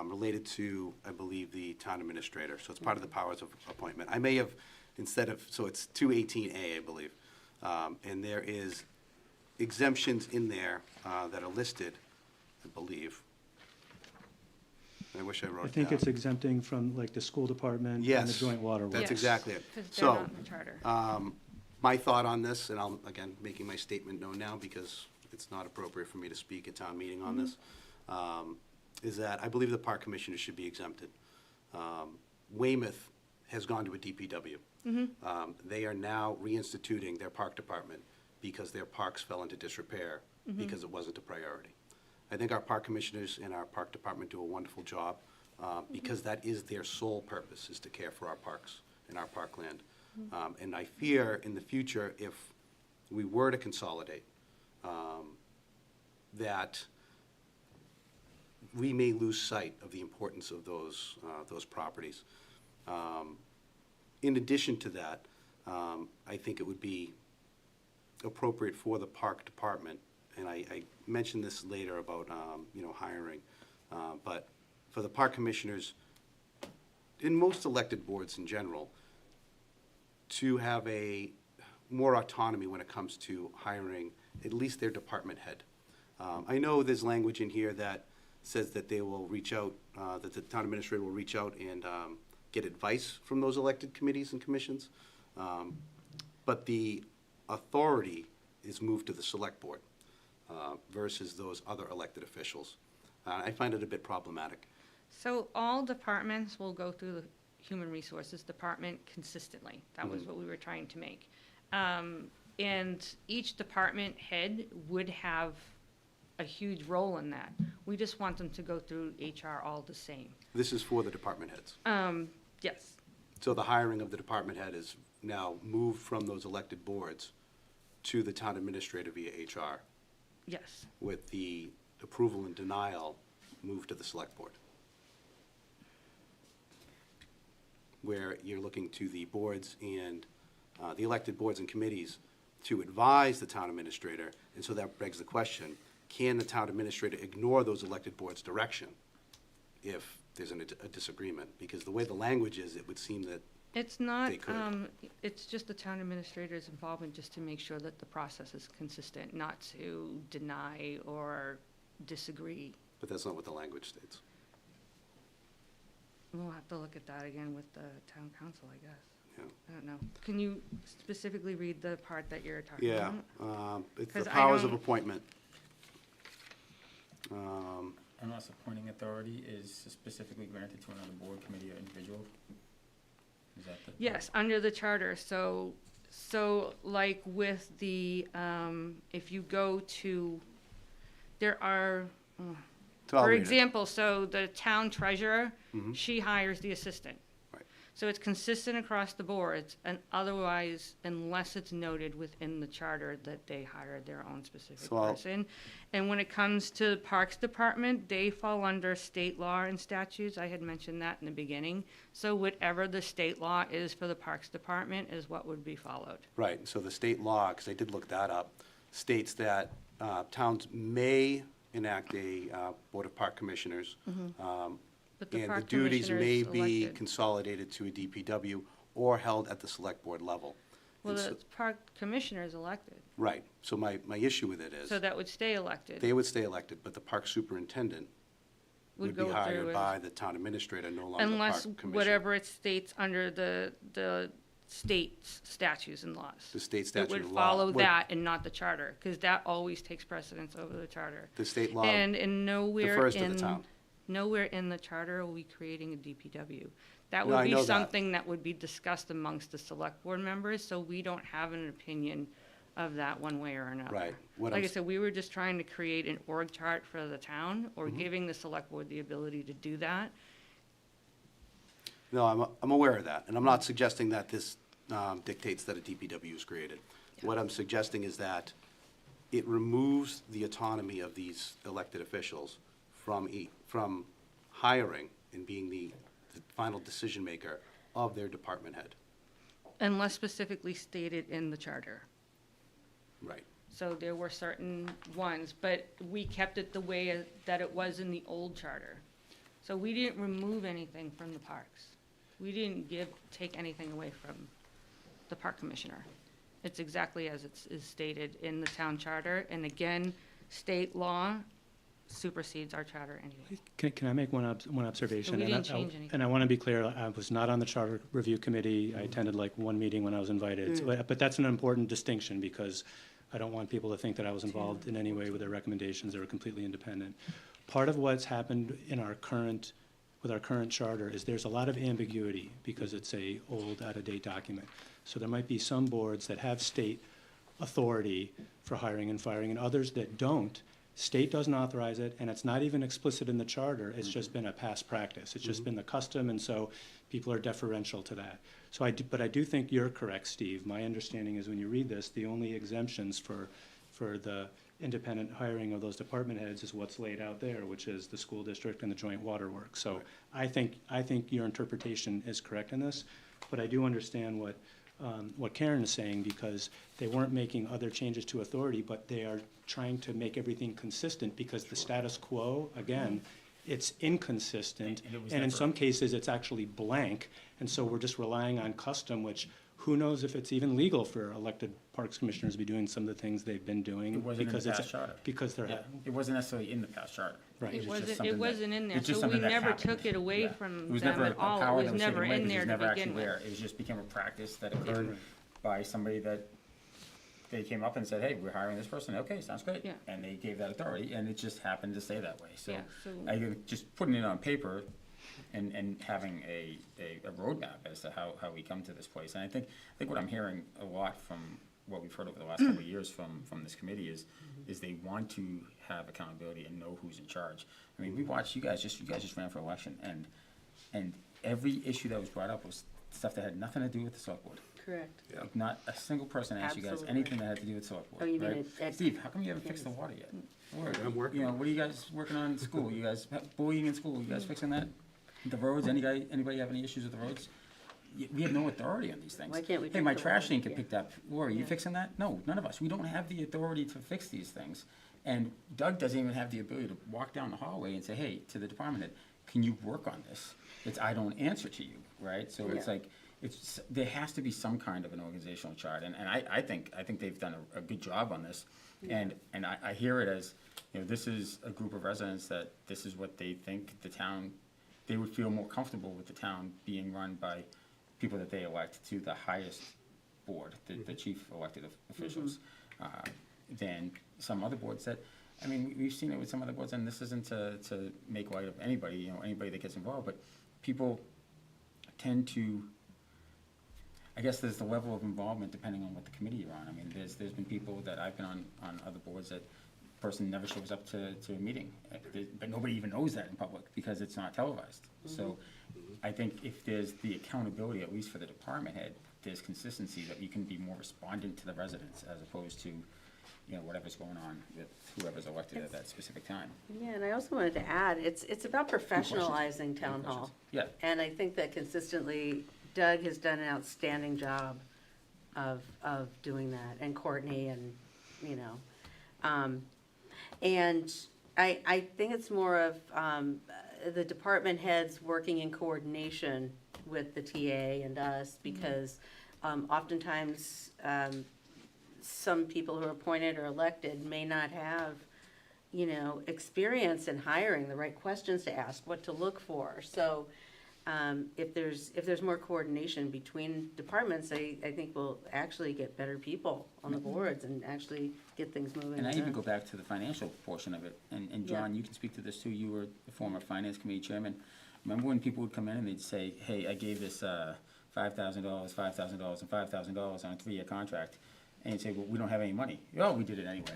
related to, I believe, the town administrator. So it's part of the powers of appointment. I may have, instead of, so it's 218A, I believe. And there is exemptions in there that are listed, I believe. I wish I wrote I it think down. it's exempting from like the school department and the Yes, joint water works. That's Yes, exactly it. Because So, they're not in the charter. My thought on this, and I'm, again, making my statement known now because it's not appropriate for me to speak at town meeting on this, is that I believe the park commissioners should be exempted. Weymouth has gone to a DPW. They are now reinstituting their park department because their parks fell into disrepair because it wasn't a priority. I think our park commissioners and our park department do a wonderful job because that is their sole purpose, is to care for our parks and our parkland. And I fear in the future, if we were to consolidate, that we may lose sight of the importance of those properties. In addition to that, I think it would be appropriate for the park department, and I mentioned this later about, hiring, but for the park commissioners, in most elected boards in general, to have a more autonomy when it comes to hiring at least their department head. I know there's language in here that says that they will reach out, that the town administrator will reach out and get advice from those elected committees and commissions. But the authority is moved to the select board versus those other elected officials. I find it a bit problematic. So all departments will go through the Human Resources Department consistently. That was what we were trying to make. And each department head would have a huge role in that. We just want them to go through HR all the same. This is for the department heads. Yes, So the hiring of the department head is now moved from those elected boards to the town administrator via HR, yes. with the approval and denial moved to the select board. Where you're looking to the boards and the elected boards and committees to advise the town administrator, and so that begs the question, can the town administrator ignore those elected boards' direction if there's a disagreement? Because the way the language is, it would seem that It's not, They could. it's just the town administrator's involvement just to make sure that the process is consistent, not to deny or disagree. but that's not what the language states. We'll have to look at that again with the town council, I guess. Yeah. I don't know. Can you specifically read the part that you're talking Yeah, about? it's the 'Cause I powers of don't- appointment. Unless appointing authority is specifically granted to another board, committee, or individual? Is that the? Yes, under the charter, so like with the, if you go to, there are, So I'll for read it. example, so the town treasurer, she hires the assistant. Right. So it's consistent across the boards, and otherwise, unless it's noted within the charter that they hired their own specific So I'll- person. And when it comes to Parks Department, they fall under state law and statutes, I had mentioned that in the beginning. So whatever the state law is for the Parks Department is what would be followed. Right, so the state law, because I did look that up, states that towns may enact a Board of Park Commissioners. But the And the park duties commissioner may is be elected. consolidated to a DPW or held at the select board level. Well, And so- the park commissioner is elected, Right, so my issue with it is, so that would stay elected. they would stay elected, but the park superintendent would be go hired through by the town administrator, no longer the Unless park commissioner. whatever it states under the state statutes and laws. The state It statute would and law. follow What- that and not the charter, because that always takes precedence over the charter. The state law And nowhere defers to the town. nowhere in the charter are we creating a DPW. That No, I would know be that. something that would be discussed amongst the select board members, so we don't have an opinion of that one way or another. Right. What Like I'm I s- said, we were just trying to create an org chart for the town, or Mm-hmm. giving the select board the ability to do that. No, I'm aware of that, and I'm not suggesting that this dictates that a DPW is created. What I'm suggesting is that it removes the autonomy of these elected officials from hiring and being the final decision maker of their department head. Unless specifically stated in the charter. Right. So there were certain ones, but we kept it the way that it was in the old charter. So we didn't remove anything from the parks. We didn't take anything away from the park commissioner. It's exactly as it is stated in the town charter, and again, state law supersedes our charter anyway. Can I make one observation? So we And didn't change anything. And I want to be clear, I was not on the Charter Review Committee. I attended like one meeting when I was invited. But that's an important distinction, because I don't want people to think that I was involved in any way with their recommendations. They were completely independent. Part of what's happened in with our current charter is there's a lot of ambiguity, because it's a old, out-of-date document. So there might be some boards that have state authority for hiring and firing, and others that don't. State doesn't authorize it, and it's not even explicit in the charter. It's just been a past practice. It's just been the custom, and so people are deferential to that. So but I do think you're correct, Steve. My understanding is when you read this, the only exemptions for the independent hiring of those department heads is what's laid out there, which is the school district and the joint waterworks. So I think your interpretation is correct in this, but I do understand what Karen is saying, because they weren't making other changes to authority, but they are trying to make everything consistent, because the status quo, again, it's inconsistent, And it was and in never- some cases, it's actually blank, and so we're just relying on custom, which who knows if it's even legal for elected parks commissioners to be doing some of the things they've been doing. It wasn't in because the it's past charter. Because they're, Yeah, it wasn't necessarily in the past charter. Right. was It just wasn't, something it that- wasn't in there, it's just so we something that never happened. took it away Yeah. from It was them never at a all. power It that was taken never away, in because there it was to never actually begin there. with. It was just became a practice that occurred by somebody that, they came up and said, hey, we're hiring this person, okay, sounds great. Yeah. And they gave that authority, and it just happened to say that way, so. Yeah, so- I think just putting it on paper and having a roadmap as to how we come to this place. And I think what I'm hearing a lot from what we've heard over the last couple of years from this committee is they want to have accountability and know who's in charge. I mean, we watched, you guys just ran for election, and every issue that was brought up was stuff that had nothing to do with the select board. Correct. Yeah. Like, not a single person asked you guys Absolutely. anything that had to do with select board, Oh, you mean right? at- Steve, how come you haven't fixed the water yet? Or, I'm working You know, on it. what are you guys working on in school? You guys, bullying in school, you guys fixing that? The roads, anybody have any issues with the roads? We have no authority on these things. Why can't we Hey, fix my the trash water? didn't get Yeah. picked up. Laura, you Yeah. fixing that? No, none of us. We don't have the authority to fix these things. And Doug doesn't even have the ability to walk down the hallway and say, hey, to the department head, can you work on this? It's, I don't answer to you, right? So it's Yeah. like, there has to be some kind of an organizational chart, and I think they've done a good job on this. And I hear it as, you know, this is a group of residents that this is what they think the town, they would feel more comfortable with the town being run by people that they elect to the highest board, the chief elected officials, than some other boards that, I mean, we've seen it with some other boards, and this isn't to make light of anybody, you know, anybody that gets involved, but people tend to, I guess there's the level of involvement depending on what the committee you're on. I mean, there's been people that I've been on other boards that person never shows up to a meeting, but nobody even knows that in public because it's not televised. So I think if there's the accountability, at least for the department head, there's consistency that you can be more respondent to the residents as opposed to, you know, whatever's going on with whoever's elected at that specific time. Yeah, and I also wanted to add, it's about professionalizing town hall. Yeah. And I think that consistently Doug has done an outstanding job of doing that, and Courtney, and, you know. And I think it's more of the department heads working in coordination with the TA and us, because oftentimes some people who are appointed or elected may not have, you know, experience in hiring, the right questions to ask, what to look for. So if there's more coordination between departments, I think we'll actually get better people on the boards and actually get things moving. And I even go back to the financial portion of it, and John, Yeah. you can speak to this too, you were the former finance committee chairman. Remember when people would come in and they'd say, hey, I gave this $5,000, $5,000, and $5,000 on a 3-year contract, and you'd say, well, we don't have any money. Oh, we did it anyway.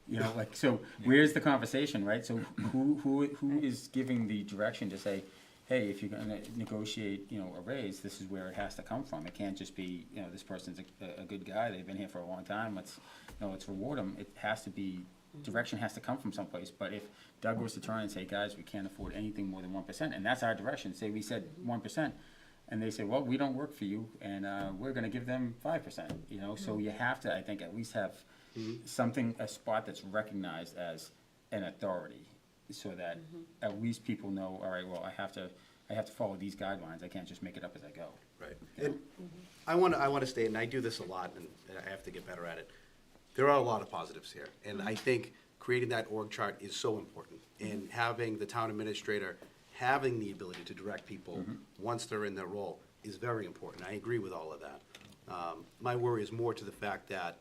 You know, like, so where's the conversation, right? So who is giving the direction to say, hey, if you're gonna negotiate, you know, a raise, this is where it has to come from. It can't just be, you know, this person's a good guy, they've been here for a long time, let's reward them. It has to be, direction has to come from someplace. But if Doug was to turn and say, guys, we can't afford anything more than 1%, and that's our direction, say we said 1%, and they say, well, we don't work for you, and we're gonna give them 5%, you know? So you have to, I think, at least have something, a spot that's recognized as an authority, so that at least people know, all right, well, I have to follow these guidelines, I can't just make it up as I go. Right. And I want to state, and I do this a lot, and I have to get better at it, there are a lot of positives here. And I think creating that org chart is so important. And having the town administrator having the ability to direct people once they're in their role is very important. I agree with all of that. My worry is more to the fact that,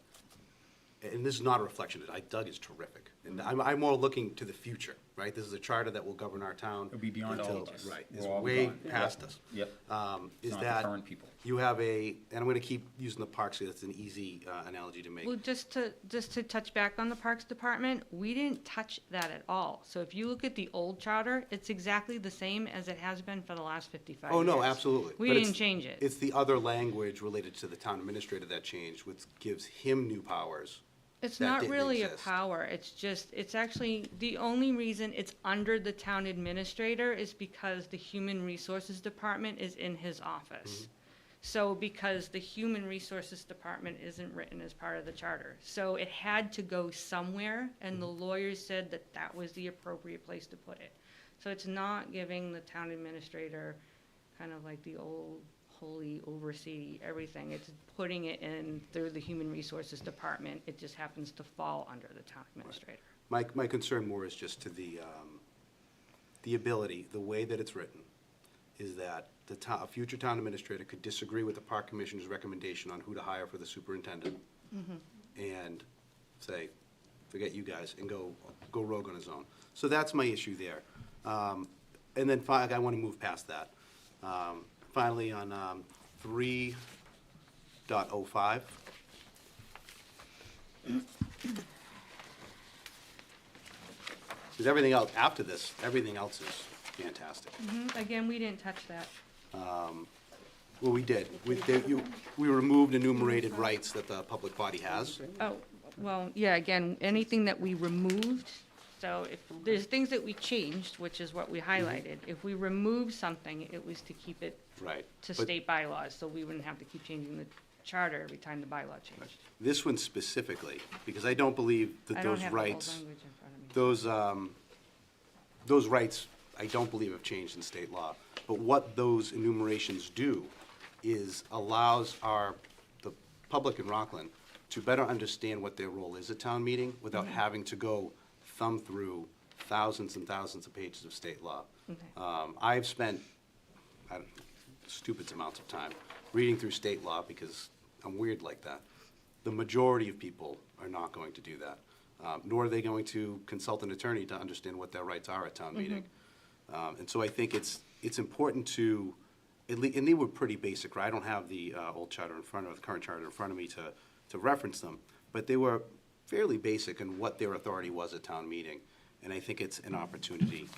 and this is not a reflection of Doug is terrific. And I'm more looking to the future, right? This is a charter that will govern our town. It'll be beyond all of until- us. Right, We're it's all way gone. past us. Yep. Is Not the that current people. you have and I'm gonna keep using the parks, because that's an easy analogy to make. Well, just to touch back on the Parks Department, we didn't touch that at all. So if you look at the old charter, it's exactly the same as it has been for the last 55 years. Oh, no, absolutely. We But it's- didn't change it. It's the other lange related to the town administrator that changed, which gives him new powers. It's that not didn't really a exist. power, it's actually, the only reason it's under the town administrator is because the Human Resources Department is in his office. So because the Human Resources Department isn't written as part of the charter. So it had to go somewhere, and the lawyers said that that was the appropriate place to put it. So it's not giving the town administrator kind of like the old holy oversee everything. It's putting it in through the Human Resources Department. It just happens to fall under the town administrator. My concern more is just to the ability, the way that it's written, is that a future town administrator could disagree with the park commissioner's recommendation on who to hire for the superintendent, and say, forget you guys, and go rogue on his own. So that's my issue there. And then I want to move past that. Finally, on 3.05. Because everything else, after this, everything else is fantastic. Again, we didn't touch that. Well, we did. We removed enumerated rights that the public body has. Oh, well, yeah, again, anything that we removed, so if there's things that we changed, which is what we highlighted. If we removed something, it was to keep it Right. to But state bylaws, so we wouldn't have to keep changing the charter every time the bylaw changed. this one specifically, because I don't believe that I don't those have the old rights, language in front of me. those rights, I don't believe have changed in state law. But what those enumerations do is allows the public in Rockland to better understand what their role is at town meeting without having to go thumb through thousands and thousands of pages of state law. Okay. I've spent stupid amounts of time reading through state law because I'm weird like that. The majority of people are not going to do that, nor are they going to consult an attorney to understand what their rights are at town meeting. And so I think it's important to, and they were pretty basic, right? I don't have the old charter in front of, the current charter in front of me to reference them, but they were fairly basic in what their authority was at town meeting. And I think it's an opportunity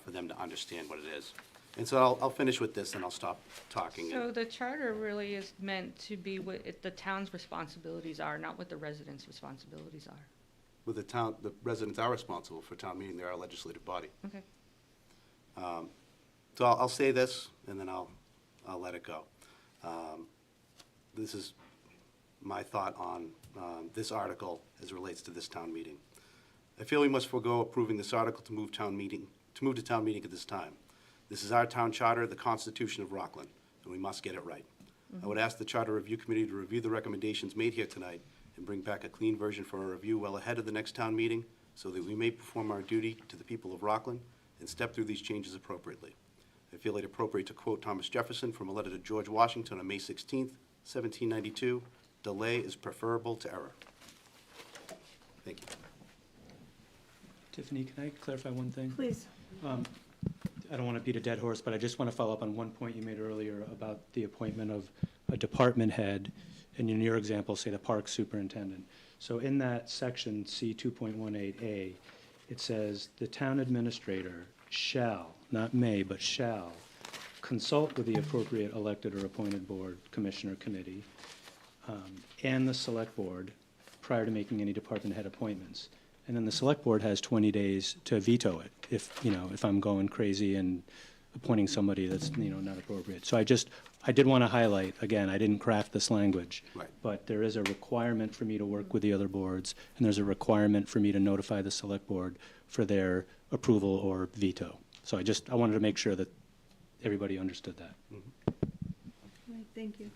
for them to understand what it is. And so I'll finish with this and I'll stop talking. So the charter really is meant to be what the town's responsibilities are, not what the residents' responsibilities are. With the residents are responsible for town meeting, they're our legislative body. Okay. So I'll say this, and then I'll let it go. This is my thought on this article as it relates to this town meeting. I feel we must forego approving this article to move to town meeting at this time. This is our town charter, the Constitution of Rockland, and we must get it right. I would ask the Charter Review Committee to review the recommendations made here tonight and bring back a clean version for our review well ahead of the next town meeting so that we may perform our duty to the people of Rockland and step through these changes appropriately. I feel it appropriate to quote Thomas Jefferson from a letter to George Washington on May 16th, 1792, "Delay is preferable to error." Thank you. Tiffany, can I clarify one thing? Please. I don't want to beat a dead horse, but I just want to follow up on one point you made earlier about the appointment of a department head, and in your example, say the park superintendent. So in that section, C 2.18A, it says, "The town administrator shall," not may, but shall, "consult with the appropriate elected or appointed board, commissioner, committee, and the select board prior to making any department head appointments." And then the select board has 20 days to veto it if I'm going crazy and appointing somebody that's, not appropriate. So I did want to highlight, again, I didn't craft this language. Right. But there is a requirement for me to work with the other boards, and there's a requirement for me to notify the select board for their approval or veto. So I wanted to make sure that everybody understood that. Right, thank you.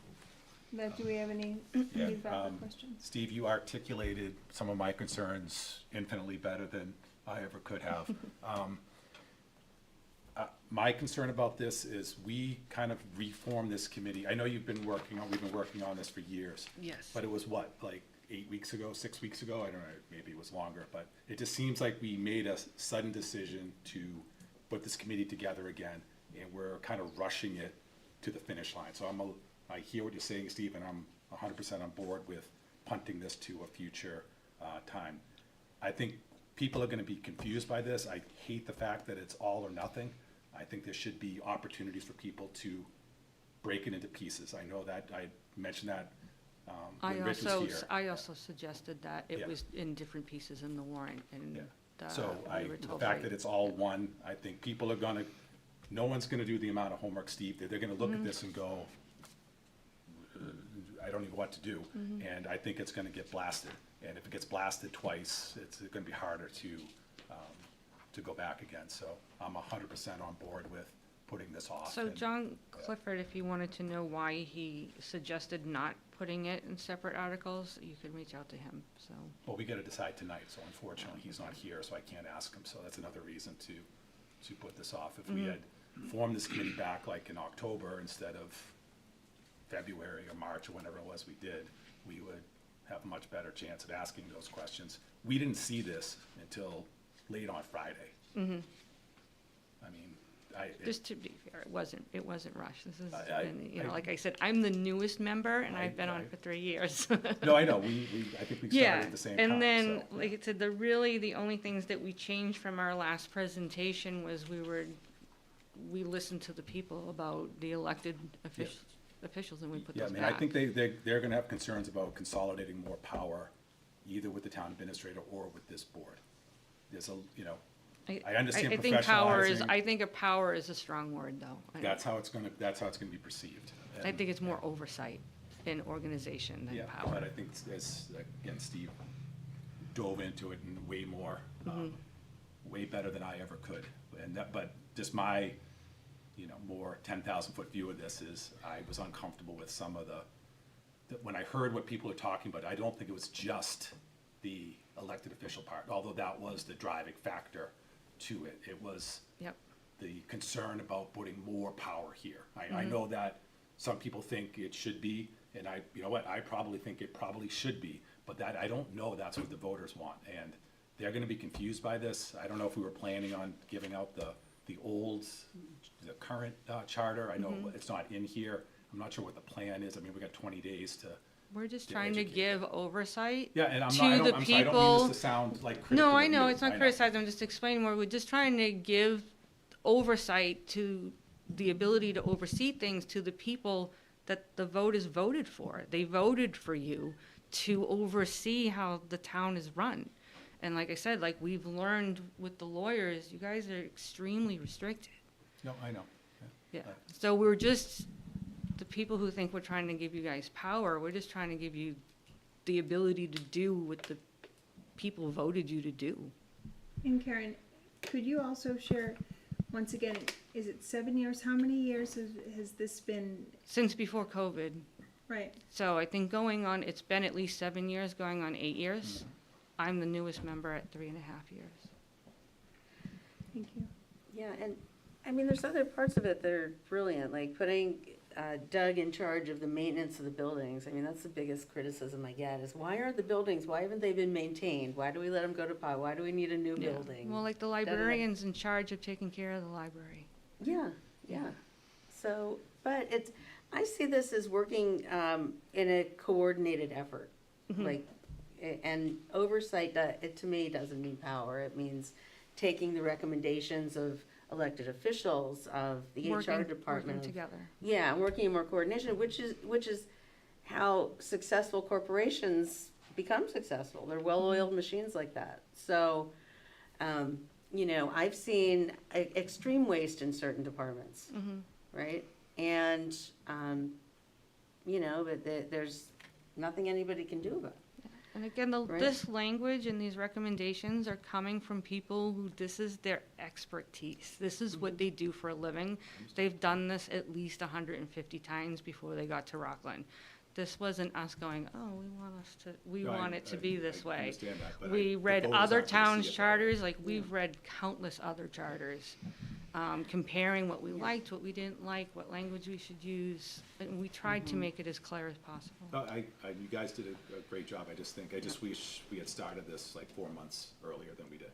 Bev, do we have any Yeah, feedback or questions? Steve, you articulated some of my concerns infinitely better than I ever could have. My concern about this is we kind of reformed this committee. I know we've been working on this for years. Yes. But it was what, like 8 weeks ago, 6 weeks ago? I don't know, maybe it was longer, but it just seems like we made a sudden decision to put this committee together again, and we're kind of rushing it to the finish line. So I hear what you're saying, Steve, and I'm 100% on board with punting this to a future time. I think people are gonna be confused by this. I hate the fact that it's all or nothing. I think there should be opportunities for people to break it into pieces. I know that, I mentioned that when Rich was here. I also suggested that it Yeah. was in different pieces in the warrant, and Yeah. So we were the told, fact right. that it's all one, I think people are gonna, no one's gonna do the amount of homework, Steve, they're gonna look at this and go, I don't even know what to do, and I think it's gonna get blasted. And if it gets blasted twice, it's gonna be harder to go back again, so I'm 100% on board with putting this off. So and- John Clifford, if you wanted to know why he suggested not putting it in separate articles, you could reach out to him, so. Well, we gotta decide tonight, so unfortunately, he's not here, so I can't ask him, so that's another reason to put this off. If we had formed this committee back like in October instead of February or March or whenever it was we did, we would have a much better chance of asking those questions. We didn't see this until late on Friday. I mean, Just to be fair, it wasn't rushed. This is, I- and, you know, I- like I said, I'm the newest member, and I've been on I- for 3 years. no, I know, I think we started Yeah, at the same time, and then, so. like I said, the only things that we changed from our last presentation was we listened to the people about the elected officials, and we put Yeah, I those mean, I back. think they're gonna have concerns about consolidating more power, either with the town administrator or with this board. There's I understand I think power is, professionalizing. I think a power is a strong word, though. That's how it's gonna be perceived. I think it's more oversight and organization than Yeah, power. but I think as, again, Steve dove into it and way more, way better than I ever could. But just my, more 10,000-foot view of this is, I was uncomfortable with some of when I heard what people were talking about, I don't think it was just the elected official part, although that was the driving factor to it. It was Yep. the concern about putting more power here. I know that some people think it should be, and you know what, I probably think it probably should be, but I don't know that's what the voters want, and they're gonna be confused by this. I don't know if we were planning on giving out the current charter. I know it's not in here. I'm not sure what the plan is. I mean, we got 20 days to. We're just to trying to educate give oversight Yeah, and I'm to not, the I'm sorry, I don't mean people. this to sound like critical. No, I of know, you. it's not I know. criticizing, I'm just explaining more. We're just trying to give oversight to the ability to oversee things to the people that the voters voted for. They voted for you to oversee how the town is run. And like I said, like we've learned with the lawyers, you guys are extremely restricted. No, I know. Yeah, so we're just, the people who think we're trying to give you guys power, we're just trying to give you the ability to do what the people voted you to do. And Karen, could you also share, once again, is it 7 years? How many years has this been? Since before COVID. Right. So I think it's been at least 7 years, going on 8 years. I'm the newest member at 3.5 years. Thank you. Yeah, and, I mean, there's other parts of it that are brilliant, like putting Doug in charge of the maintenance of the buildings. I mean, that's the biggest criticism I get, is why aren't the buildings, why haven't they been maintained? Why do we let them go to pot? Why do we need a new Yeah. building? Well, like the librarian's in charge of taking care of the library. Yeah, yeah. So, but I see this as working in a coordinated effort. Like, and oversight, it to me doesn't mean power. It means taking the recommendations of elected officials, of the HR department. Working together. Yeah, working in more coordination, which is how successful corporations become successful. They're well-oiled machines like that. So, I've seen extreme waste in certain departments, right? And, but there's nothing anybody can do about it. And again, Right. this language and these recommendations are coming from people who, this is their expertise. This is what they do for a living. They've done this at least 150 times before they got to Rockland. This wasn't us going, oh, we No, want it to be this I way. understand that, but We the read voters other aren't gonna towns' see it that way. charters, like, we've read countless other charters, comparing what we liked, what we didn't like, what language we should use, and we tried to make it as clear as possible. No, you guys did a great job. I just wish we had started this like 4 months earlier than we did.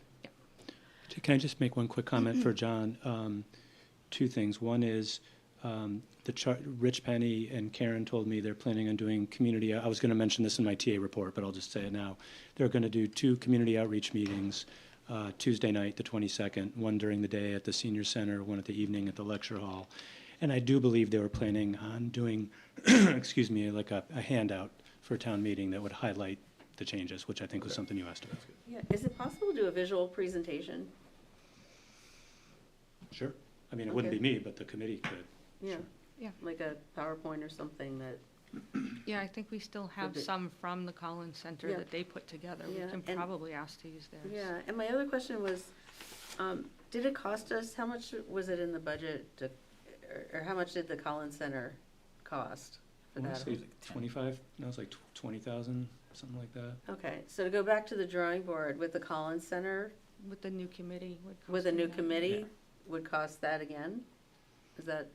Can I just make one quick comment for John? Two things. One is, Rich Penny and Karen told me they're planning on doing community, I was gonna mention this in my TA report, but I'll just say it now. They're gonna do 2 community outreach meetings, Tuesday night, the 22nd, one during the day at the senior center, one at the evening at the lecture hall. And I do believe they were planning on doing, excuse me, like a handout for a town meeting that would highlight the changes, which I think was something you asked about. Yeah, is it possible to do a visual presentation? Sure. I mean, it wouldn't be Okay. me, but the committee could. Yeah. Yeah. Like a PowerPoint or something that, Yeah, I think we still have bit- some from the Collins Center Yeah. that they put together. We Yeah, can and- probably ask to use theirs. yeah. And my other question was, did it cost us, how much was it in the budget to, or how much did the Collins Center cost for I wanna that? say 25, no, it's like 20,000, something like that. Okay, so to go back to the drawing board with the Collins Center, With the new committee would cost with a new them that. committee, would cost that again? Is that,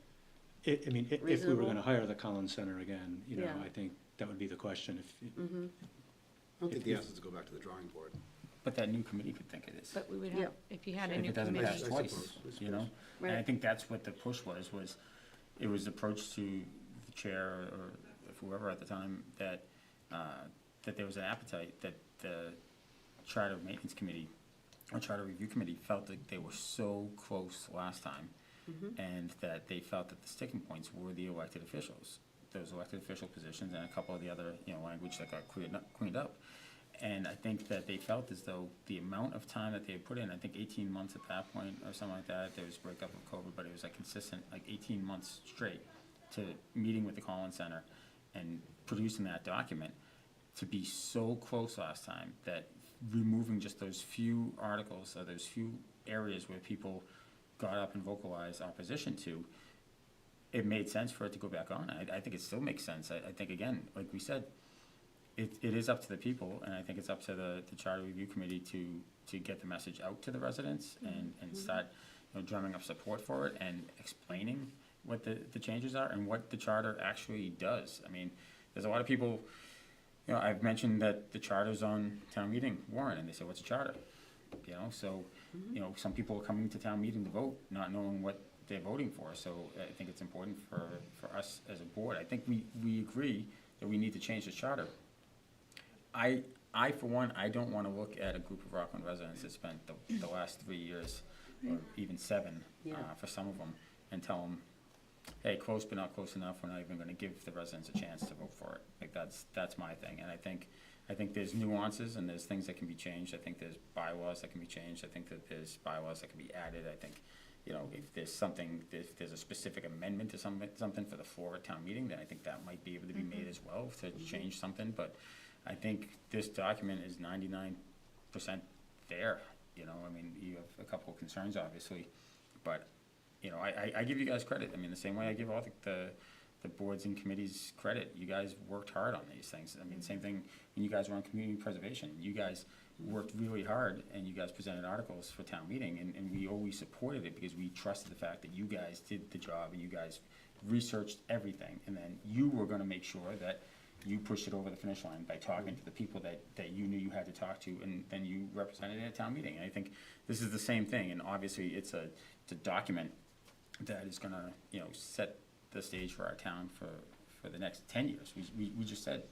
I mean, if we were Reasonable? gonna hire the Collins Center again, you know, Yeah. I think that would be the question. mm-hmm, I don't think the answer is to go back to the drawing board. But that new committee could think it is. But we would Yeah. have, if you had a If new it doesn't committee. pass I twice, suppose, you know? And I Right. think that's what the push was it was approached to the chair or whoever at the time that, that there was an appetite that the Charter Maintenance Committee or Charter Review Committee felt that they were so close last time and that they felt that the sticking points were the elected officials, those elected official positions and a couple of the other, language that got cleaned up. And I think that they felt as though the amount of time that they had put in, I think 18 months at that point or something like that, there was breakup of COVID, but it was like consistent, like 18 months straight to meeting with the Collins Center and producing that document, to be so close last time that removing just those few articles or those few areas where people got up and vocalized opposition to, it made sense for it to go back on. I think it still makes sense. I think, again, like we said, it is up to the people, and I think it's up to the Charter Review Committee to get the message out to the residents and start, drumming up support for it and explaining what the changes are and what the charter actually does. I mean, there's a lot of people, I've mentioned that the charter's on town meeting warrant, and they say, what's a charter? So, some people are coming to town meeting to vote, not knowing what they're voting for, so I think it's important for us as a board. I think we agree that we need to change the charter. I, for one, I don't wanna look at a group of Rockland residents that spent the last 3 years, or even 7, Yeah. for some of them, and tell them, hey, close but not close enough, we're not even gonna give the residents a chance to vote for it. Like, that's my thing, and I think there's nuances and there's things that can be changed. I think there's bylaws that can be changed. I think that there's bylaws that can be added. I think, if there's a specific amendment to something for the floor at town meeting, then I think that might be able to be made as well to change something, but I think this document is 99% there, I mean, you have a couple of concerns, obviously, but, I give you guys credit. I mean, the same way I give all the boards and committees credit. You guys worked hard on these things. I mean, same thing when you guys were on community preservation. You guys worked really hard and you guys presented articles for town meeting, and we always supported it because we trusted the fact that you guys did the job and you guys researched everything, and then you were gonna make sure that you pushed it over the finish line by talking to the people that you knew you had to talk to, and then you represented it at town meeting. And I think this is the same thing, and obviously it's a document that is gonna, set the stage for our town for the next 10 years. We just said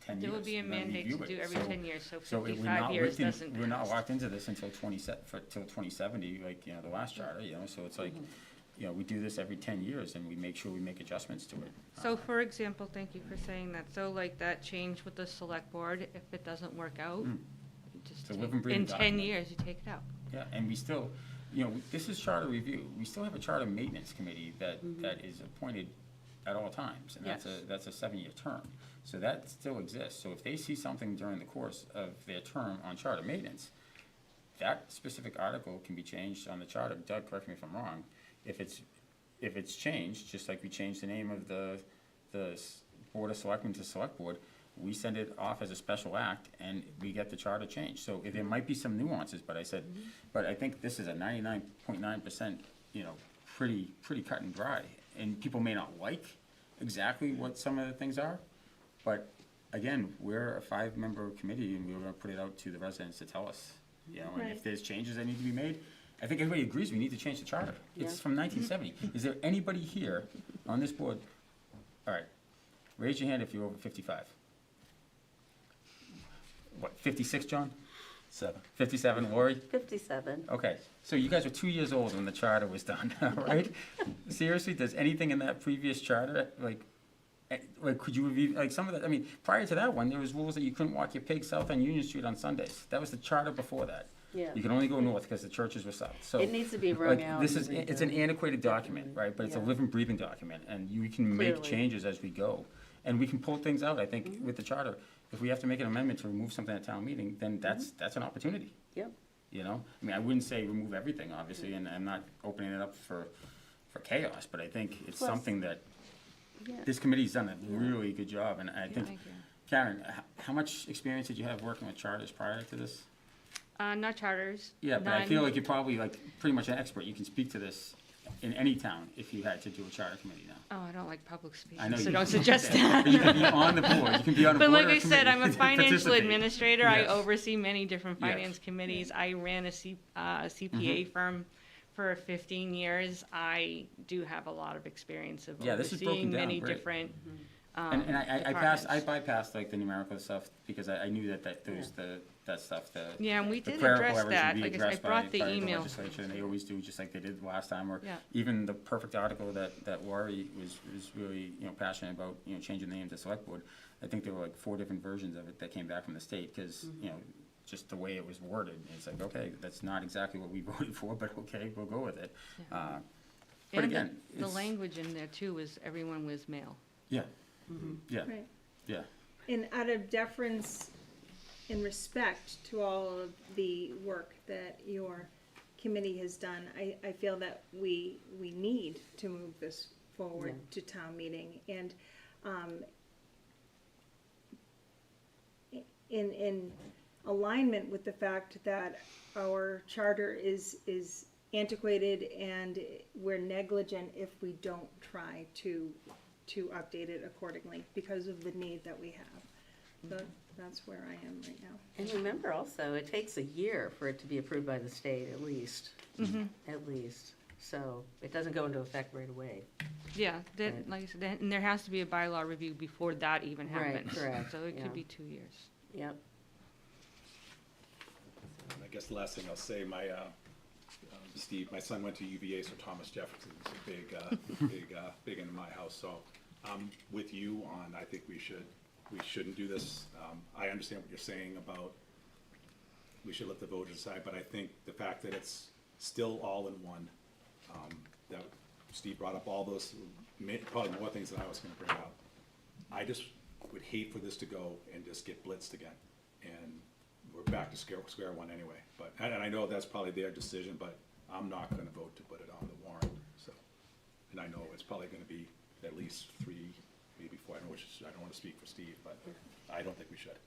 10 years. There would be a and then mandate to review do it. every So- 10 years, so So we're 55 not years locked in, doesn't we're not pass. locked into this until till 2070, like, the last charter, so it's like, we do this every 10 years and we make sure we make adjustments to it. So for example, thank you for saying that, so like that change with the select board, if it doesn't work out, you just So take- live and breathe in the 10 document. years, you take it out. Yeah, and we still, this is charter review. We still have a charter maintenance committee that is appointed at all times, and Yes. that's a 7-year term. So that still exists. So if they see something during the course of their term on charter maintenance, that specific article can be changed on the charter. Doug, correct me if I'm wrong. If it's changed, just like we changed the name of the Board of Selectmen to Select Board, we send it off as a special act, and we get the charter changed. So there might be some nuances, but I said, but I think this is a 99.9%, pretty cut and dry. And people may not like exactly what some of the things are, but again, we're a 5-member committee, and we're gonna put it out to the residents to tell us, and Right. if there's changes that need to be made, I think everybody agrees we need to change the charter. It's Yeah. from 1970. Is there anybody here on this board? All right, raise your hand if you're over 55. What, 56, John? 57, Lori? 57. Okay, so you guys were 2 years old when the charter was done, all right? Seriously, does anything in that previous charter, like, could you review, like, some of the, I mean, prior to that one, there was rules that you couldn't walk your pig south on Union Street on Sundays. That was the charter before that. Yeah. You could only go north because the churches were south, so. It needs to be wrung like, out. this and is, it's an redone. antiquated document, right, but it's a Yeah. living, breathing document, and you can make Clearly. changes as we go. And we can pull things out, I think, with the charter. If we have to make an amendment to remove something at town meeting, then that's an opportunity. Yep. I mean, I wouldn't say remove everything, obviously, and I'm not opening it up for chaos, but I think it's Plus- something that, Yeah. this committee's done a really good job, and I think, Thank you. Karen, how much experience did you have working with charters prior to this? Not charters. Yeah, but I feel none. like you're probably like pretty much an expert. You can speak to this in any town if you had to do a charter committee now. Oh, I don't like public speaking, I know so you don't suggest that. But you can be on the board, you can be on a But board like or a I said, I'm a committee. financial Participate. administrator. I Yes. oversee many different Yes. finance committees. I ran a CPA Mm-hmm. firm for 15 years. I do have a lot of experience of Yeah, this is broken overseeing down, many great. different And I departments. bypassed like the numerical stuff because I knew that those, that stuff, Yeah, and we the did clerical address errors that. would be Like I said, I addressed brought the by email. legislature, and they always do, just like they did last time, or Yeah. even the perfect article that Laurie was really, passionate about, changing the name to select board. I think there were like 4 different versions of it that came back from the state, because, just the way it was worded, it's like, okay, that's not exactly what we voted for, but okay, we'll go with it. But And again, the it's- language in there too was everyone was male. Yeah, yeah, Right. yeah. And out of deference and respect to all of the work that your committee has done, I feel that we need to move this forward Yeah. to town meeting. And, in alignment with the fact that our charter is antiquated and we're negligent if we don't try to update it accordingly because of the need that we have. So that's where I am right now. And remember also, it takes a year for it to be approved by the state, at least. At least. So it doesn't go into effect right away. Yeah, that, Right. like I said, and there has to be a bylaw review before that even Right, happens. correct, So it yeah. could be 2 years. Yep. And I guess the last thing I'll say, my, Steve, my son went to UVA, so Thomas Jefferson's a big into my house, so I'm with you on, I think we shouldn't do this. I understand what you're saying about we should let the voters decide, but I think the fact that it's still all in one, that Steve brought up all those, probably more things than I was gonna bring up. I just would hate for this to go and just get blitzed again, and we're back to square one anyway. But, and I know that's probably their decision, but I'm not gonna vote to put it on the warrant, so. And I know it's probably gonna be at least 3, maybe 4, I don't wanna speak for Steve, but I don't think we should,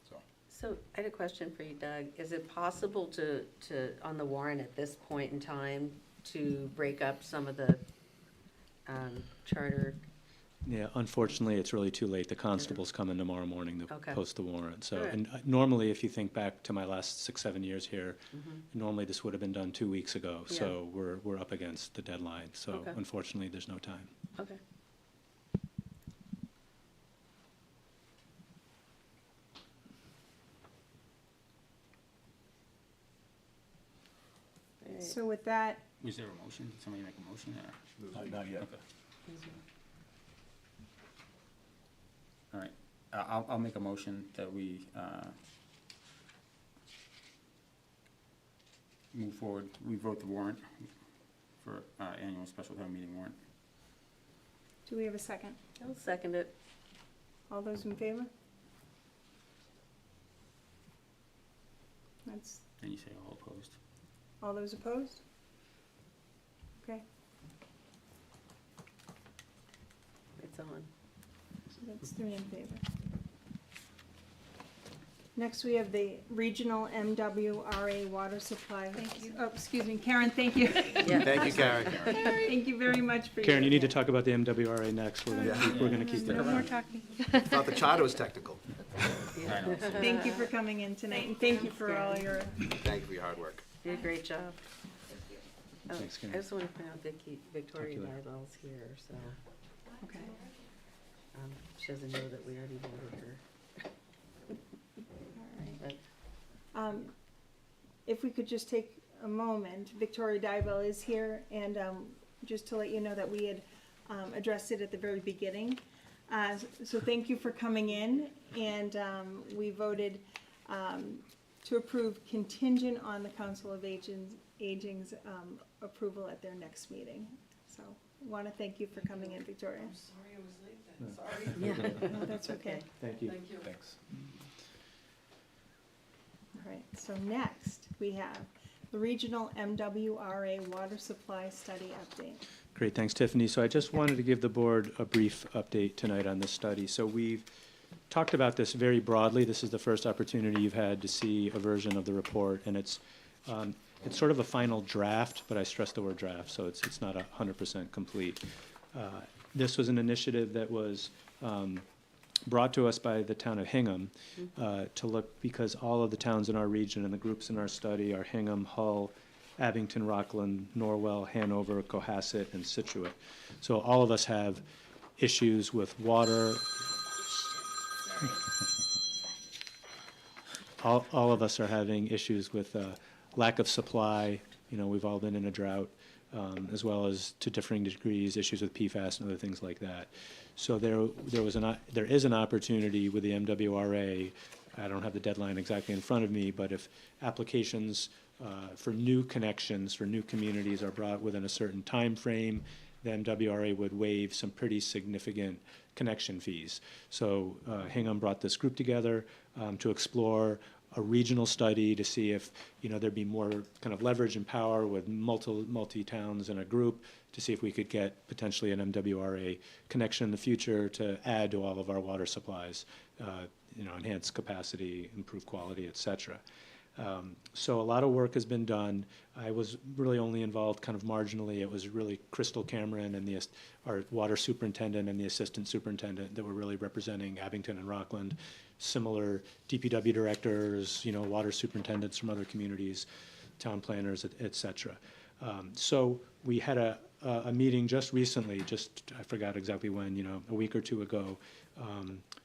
so. So I had a question for you, Doug. Is it possible to, on the warrant at this point in time, to break up some of the charter? Yeah, unfortunately, it's really too late. The constables come in tomorrow morning to Okay. post the warrant. So, Alright. and normally, if you think back to my last 6, 7 years here, Mm-hmm. normally this would have been done 2 weeks ago. Yeah. So we're up against the deadline. So Okay. unfortunately, there's no time. Okay. Alright. So with that, Was there a motion? Did somebody make a motion or? Not yet. Okay. All right, I'll make a motion that we, move forward, we vote the warrant for, annual special town meeting warrant. do we have a second? I'll second it. All those in favor? That's, Then you say all opposed. all those opposed? Okay. It's on. That's 3 in favor. Next, we have the Regional MWRA Water Supply. Thank you. Oh, excuse me, Karen, thank you. Yeah. Thank you, Karen. Thank you very much for your. Karen, you need to talk about the MWRA next. We're gonna keep No that. more talking. Thought the charter was technical. I know. Thank you for coming in tonight, and thank you for all your, Thank you for your hard work. Did a great job. Oh, Thanks, I Karen. just want to point out Victoria Talk to you later. Marvell's here, so, okay. she doesn't know that we already voted her. All right. But If we could just take a moment, Victoria Dybell is here, and just to let you know that we had addressed it at the very beginning. So thank you for coming in, and we voted to approve contingent on the Council of Aging's approval at their next meeting. So want to thank you for coming in, Victoria. Sorry I was late then, sorry. yeah. No, that's okay. Thank you. Thank you. Thanks. All right, so next, we have the Regional MWRA Water Supply Study Update. Great, thanks, Tiffany. So I just wanted to give the board a brief update tonight on this study. So we've talked about this very broadly. This is the first opportunity you've had to see a version of the report, and it's sort of a final draft, but I stress the word draft, so it's not 100% complete. This was an initiative that was brought to us by the town of Hingham to look, because all of the towns in our region and the groups in our study are Hingham, Hull, Abington, Rockland, Norwell, Hanover, Cohasset, and Situate. So all of us have issues with water. All of us are having issues with lack of supply. You know, we've all been in a drought, as well as to differing degrees, issues with PFAS and other things like that. So there is an opportunity with the MWRA. I don't have the deadline exactly in front of me, but if applications for new connections for new communities are brought within a certain time frame, the MWRA would waive some pretty significant connection fees. So Hingham brought this group together to explore a regional study to see if, you know, there'd be more kind of leverage and power with multi-towns in a group to see if we could get potentially an MWRA connection in the future to add to all of our water supplies, you know, enhance capacity, improve quality, et cetera. So a lot of work has been done. I was really only involved kind of marginally. It was really Crystal Cameron and our water superintendent and the assistant superintendent that were really representing Abington and Rockland. Similar DPW directors, you know, water superintendents from other communities, town planners, et cetera. So we had a meeting just recently, I forgot exactly when, you know, a week or two ago,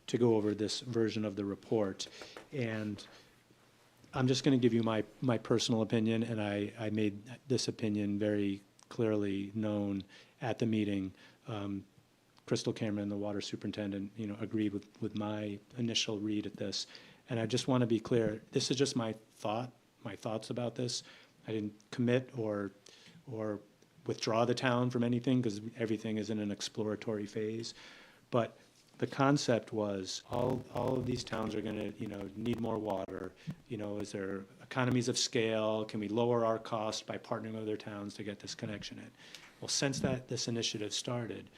to go over this version of the report. And I'm just going to give you my personal opinion, and I made this opinion very clearly known at the meeting. Crystal Cameron, the water superintendent, you know, agreed with my initial read at this. And I just want to be clear, this is just my thoughts about this. I didn't commit or withdraw the town from anything, because everything is in an exploratory phase. But the concept was all of these towns are going to, you know, need more water. You know, is there economies of scale? Can we lower our cost by partnering with other towns to get this connection in? Well, since this initiative started,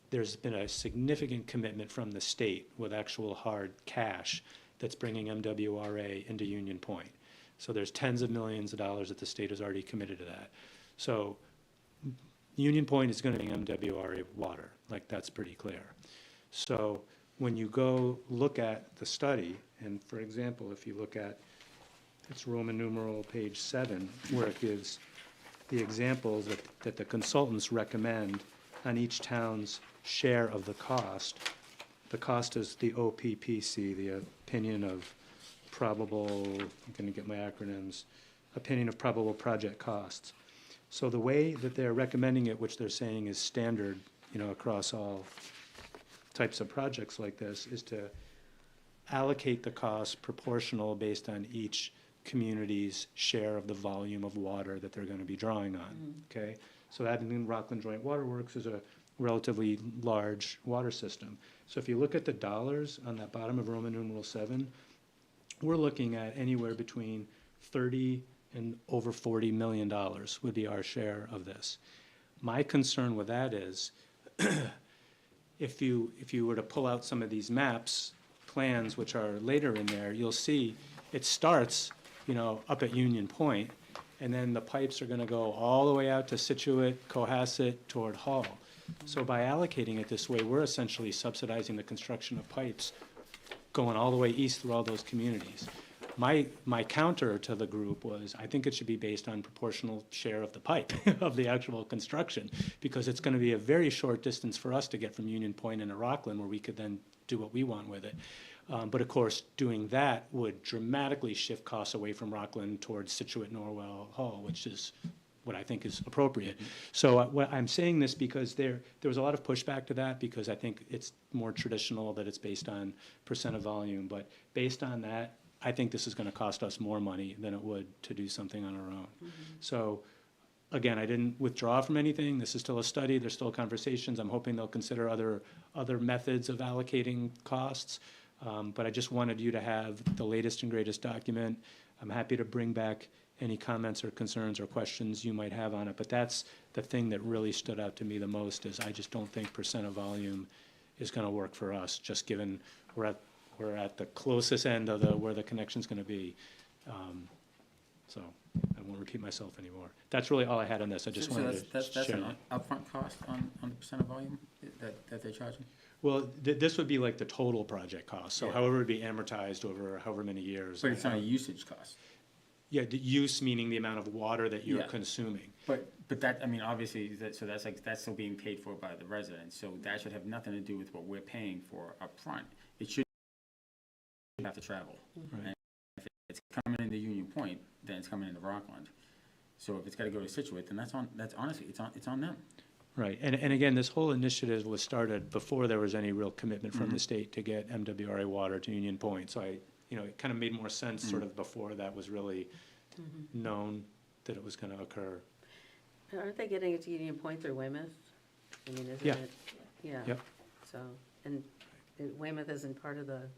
there's been a significant commitment from the state with actual hard cash that's bringing MWRA into Union Point. So there's tens of millions of dollars that the state has already committed to that. So Union Point is going to be MWRA water, like that's pretty clear. So when you go look at the study, and for example, if you look at, it's Roman numeral page 7, where it gives the examples that the consultants recommend on each town's share of the cost. The cost is the OPPC, the opinion of probable, I'm going to get my acronyms, opinion of probable project costs. So the way that they're recommending it, which they're saying is standard, you know, across all types of projects like this, is to allocate the cost proportional based on each community's share of the volume of water that they're going to be drawing on, okay? So Abington Rockland Joint Waterworks is a relatively large water system. So if you look at the dollars on that bottom of Roman numeral 7, we're looking at anywhere between 30 and over $40 million would be our share of this. My concern with that is if you were to pull out some of these maps, plans, which are later in there, you'll see it starts, up at Union Point, and then the pipes are gonna go all the way out to Situate, Cohasset, toward Hull. So by allocating it this way, we're essentially subsidizing the construction of pipes going all the way east through all those communities. My counter to the group was, I think it should be based on proportional share of the pipe, of the actual construction, because it's gonna be a very short distance for us to get from Union Point into Rockland, where we could then do what we want with it. But of course, doing that would dramatically shift costs away from Rockland towards Situate, Norwell, Hull, which is what I think is appropriate. So what I'm saying this because there was a lot of pushback to that, because I think it's more traditional that it's based on percent of volume. But based on that, I think this is gonna cost us more money than it would to do something on our own. So, again, I didn't withdraw from anything. This is still a study. There's still conversations. I'm hoping they'll consider other methods of allocating costs. But I just wanted you to have the latest and greatest document. I'm happy to bring back any comments or concerns or questions you might have on it. But that's the thing that really stood out to me the most, is I just don't think percent of volume is gonna work for us, just given we're at the closest end of where the connection's gonna be. So I won't repeat myself anymore. That's really all I had on this. I just So wanted to that's share an that. upfront cost on the percent of volume that they're charging? Well, this would be like the total project cost, so Yeah. however it would be amortized over however many years. But it's not a usage cost. Yeah, the use meaning the amount of water that you're Yeah. consuming. But that, I mean, obviously, that's still being paid for by the residents, so that should have nothing to do with what we're paying for upfront. It should have to travel. Right. And if it's coming into Union Point, then it's coming into Rockland. So if it's gotta go to Situate, then that's honestly, it's on them. Right, and again, this whole initiative was started before there was any real commitment from Mm-hmm. the state to get MWRA water to Union Point. So it kind of made more sense Mm-hmm. sort of before that was really known that it was gonna occur. And aren't they getting it to Union Point through Weymouth? I mean, isn't Yeah. it? Yeah. Yep. So, and Weymouth isn't part of the,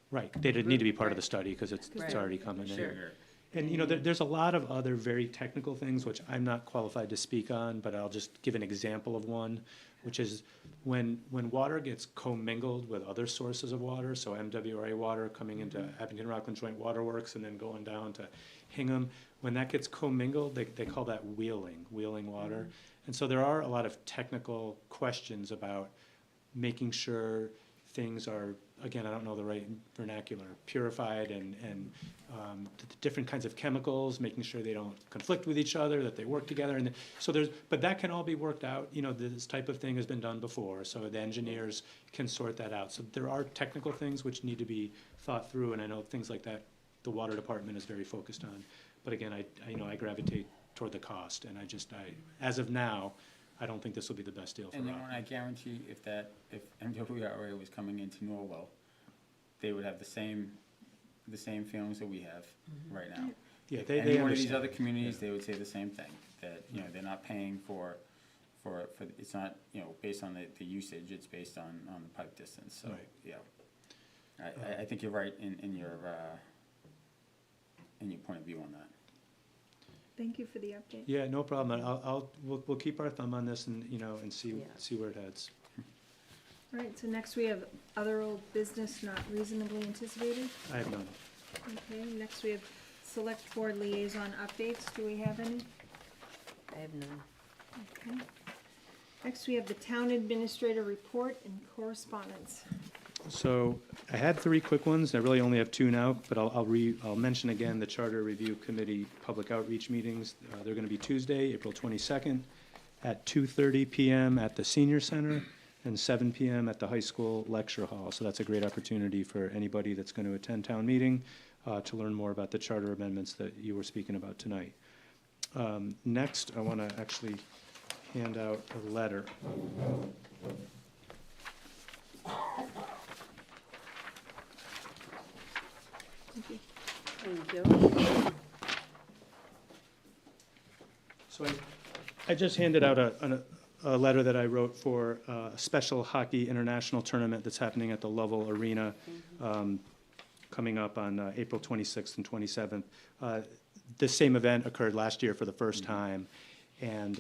Right, they didn't need to be part of the Right. study because it's Right. already coming in. Sure. And, there's a lot of other very technical things which I'm not qualified to speak on, but I'll just give an example of one, which is when water gets commingled with other sources of water, so MWRA water coming into Abington Rockland Joint Waterworks and then going down to Hingham, when that gets commingled, they call that wheeling water. And so there are a lot of technical questions about making sure things are, again, I don't know the right vernacular, purified and the different kinds of chemicals, making sure they don't conflict with each other, that they work together. And so but that can all be worked out. This type of thing has been done before, so the engineers can sort that out. So there are technical things which need to be thought through, and I know things like that the water department is very focused on. But again, I gravitate toward the cost, and as of now, I don't think this will be the best deal for And Rockland. I guarantee if MWRA was coming into Norwell, they would have the same feelings that we have right now. Yeah, If they any one of these understand. other communities, they would say the same thing, that, they're not paying for, it's not, based on the usage, it's based on the pipe distance, so, Right. yeah. I think you're right in your point of view on that. Thank you for the update. Yeah, no problem. We'll keep our thumb on this and, and see Yeah. where it heads. All right, so next we have other old business not reasonably anticipated. I have none. Okay, next we have select board liaison updates. Do we have any? I have none. Okay. Next we have the town administrator report and correspondence. So I had 3 quick ones. I really only have 2 now, but I'll mention again the Charter Review Committee public outreach meetings. They're going to be Tuesday, April 22nd at 2:30 PM at the Senior Center and 7 PM at the high school lecture hall. So that's a great opportunity for anybody that's going to attend town meeting to learn more about the charter amendments that you were speaking about tonight. Next, I want to actually hand out a letter. Thank you. So I just handed out a letter that I wrote for a special hockey international tournament that's happening at the Lovell Arena coming up on April 26th and 27th. This same event occurred last year for the first time, and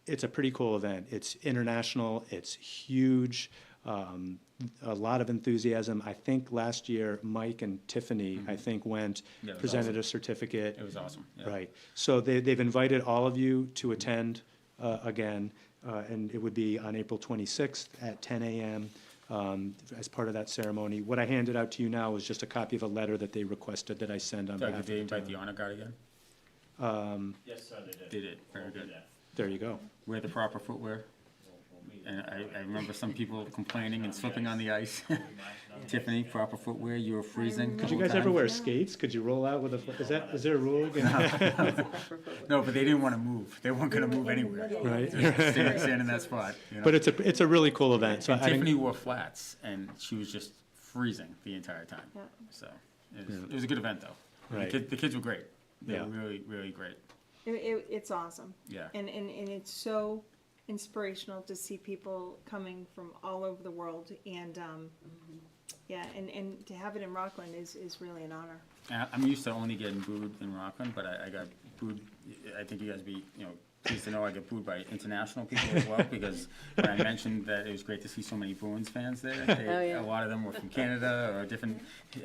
it's a pretty cool event. It's international, it's huge, a lot of enthusiasm. I think last year, Mike and Tiffany, I think, went, Yeah, it was presented awesome. a certificate. It was awesome, yeah. Right. So they've invited all of you to attend again, and it would be on April 26th at 10 a.m. As part of that ceremony. What I handed out to you now is just a copy of a letter that they requested that I send on Doug, behalf did they of the invite the town. honor guard again? Yes, sir, they did. They did, very good. There you go. Wear the proper footwear. And I remember some people complaining and slipping on the ice. Tiffany, proper footwear, you were freezing. Could you guys ever wear skates? Could you roll out with a, is there a rule again? No, but they didn't want to move. They weren't gonna move anywhere. Right. Stand in that spot, you know? But it's a really cool event, so And I Tiffany wore flats, and she was just freezing the entire time. Yeah. So, it was a good event, though. Right. The kids were great. They Yeah. were really, really great. It's awesome. Yeah. And it's so inspirational to see people coming from all over the world, and, yeah, and to have it in Rockland is really an honor. I'm used to only getting booed in Rockland, but I got booed, I think you guys be, pleased to know I get booed by international people as well, because when I mentioned that it was great to see so many Bruins fans there, yeah. a lot of them were from Canada or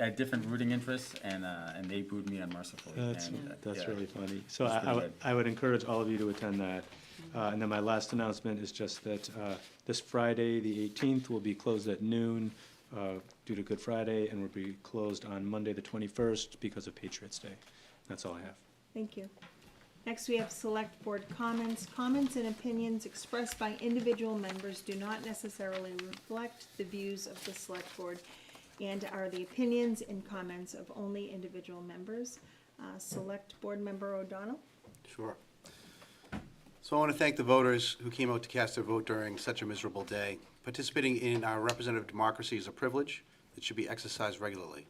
had different rooting interests, and they booed me unmercifully. That's Yeah. really funny. So It's pretty good. I would encourage all of you to attend that. And then my last announcement is just that this Friday, the 18th, will be closed at noon due to Good Friday, and will be closed on Monday, the 21st, because of Patriots' Day. That's all I have. Thank you. Next, we have select board comments. Comments and opinions expressed by individual members do not necessarily reflect the views of the select board and are the opinions and comments of only individual members. Select board member O'Donnell. Sure. So I want to thank the voters who came out to cast their vote during such a miserable day. Participating in our representative democracy is a privilege that should be exercised regularly.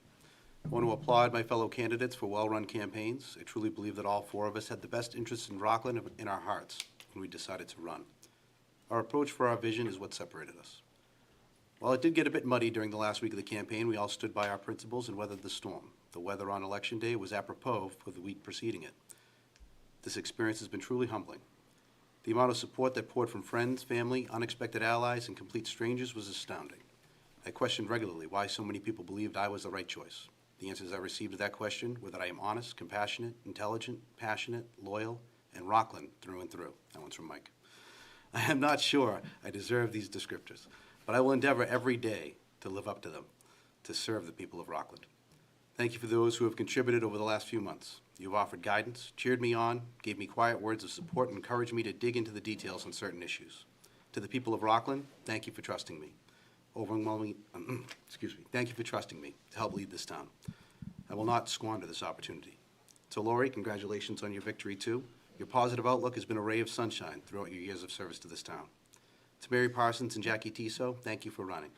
I want to applaud my fellow candidates for well-run campaigns. I truly believe that all four of us had the best interests in Rockland in our hearts when we decided to run. Our approach for our vision is what separated us. While it did get a bit muddy during the last week of the campaign, we all stood by our principles and weathered the storm. The weather on Election Day was apropos for the week preceding it. This experience has been truly humbling. The amount of support that poured from friends, family, unexpected allies, and complete strangers was astounding. I questioned regularly why so many people believed I was the right choice. The answers I received to that question were that I am honest, compassionate, intelligent, passionate, loyal, and Rockland through and through. That one's from Mike. I am not sure I deserve these descriptors, but I will endeavor every day to live up to them, to serve the people of Rockland. Thank you for those who have contributed over the last few months. You have offered guidance, cheered me on, gave me quiet words of support, and encouraged me to dig into the details on certain issues. To the people of Rockland, thank you for trusting me. Thank you for trusting me to help lead this town. I will not squander this opportunity. To Lori, congratulations on your victory too. Your positive outlook has been a ray of sunshine throughout your years of service to this town. To Mary Parsons and Jackie Tiso, thank you for running.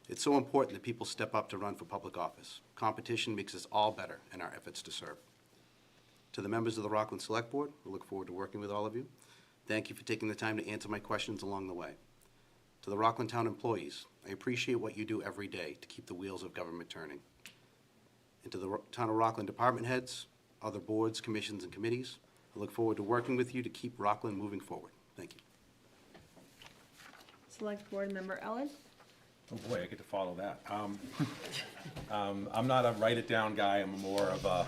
It's so important that people step up to run for public office. Competition makes us all better in our efforts to serve. To the members of the Rockland Select Board, we look forward to working with all of you. Thank you for taking the time to answer my questions along the way. To the Rockland Town employees, I appreciate what you do every day to keep the wheels of government turning. And to the Town of Rockland department heads, other boards, commissions, and committees, I look forward to working with you to keep Rockland moving forward. Thank you. Select board member Ellen. Oh boy, I get to follow that. I'm not a write it down guy. I'm more of a,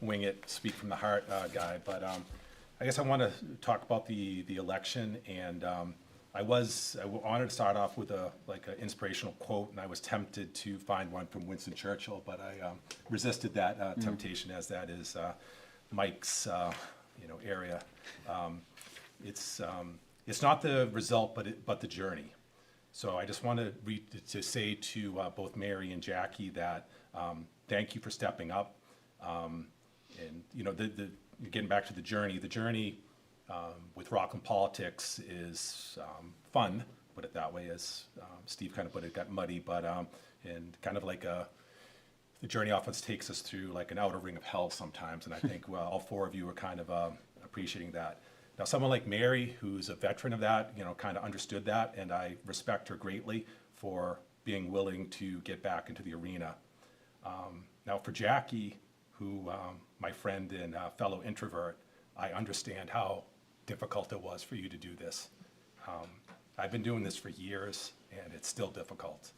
wing it, speak from the heart guy. But I guess I want to talk about the election, and I wanted to start off with an inspirational quote, and I was tempted to find one from Winston Churchill, but I resisted that temptation, as that is Mike's area. It's not the result, but the journey. So I just want to say to both Mary and Jackie that thank you for stepping up. And getting back to the journey with Rockland politics is fun, put it that way, as Steve kind of put it, got muddy, but and kind of like the journey often takes us through like an outer ring of hell sometimes, and I think all four of you are kind of appreciating that. Now, someone like Mary, who's a veteran of that, kind of understood that, and I respect her greatly for being willing to get back into the arena. Now, for Jackie, who, my friend and fellow introvert, I understand how difficult it was for you to do this. I've been doing this for years, and it's still difficult.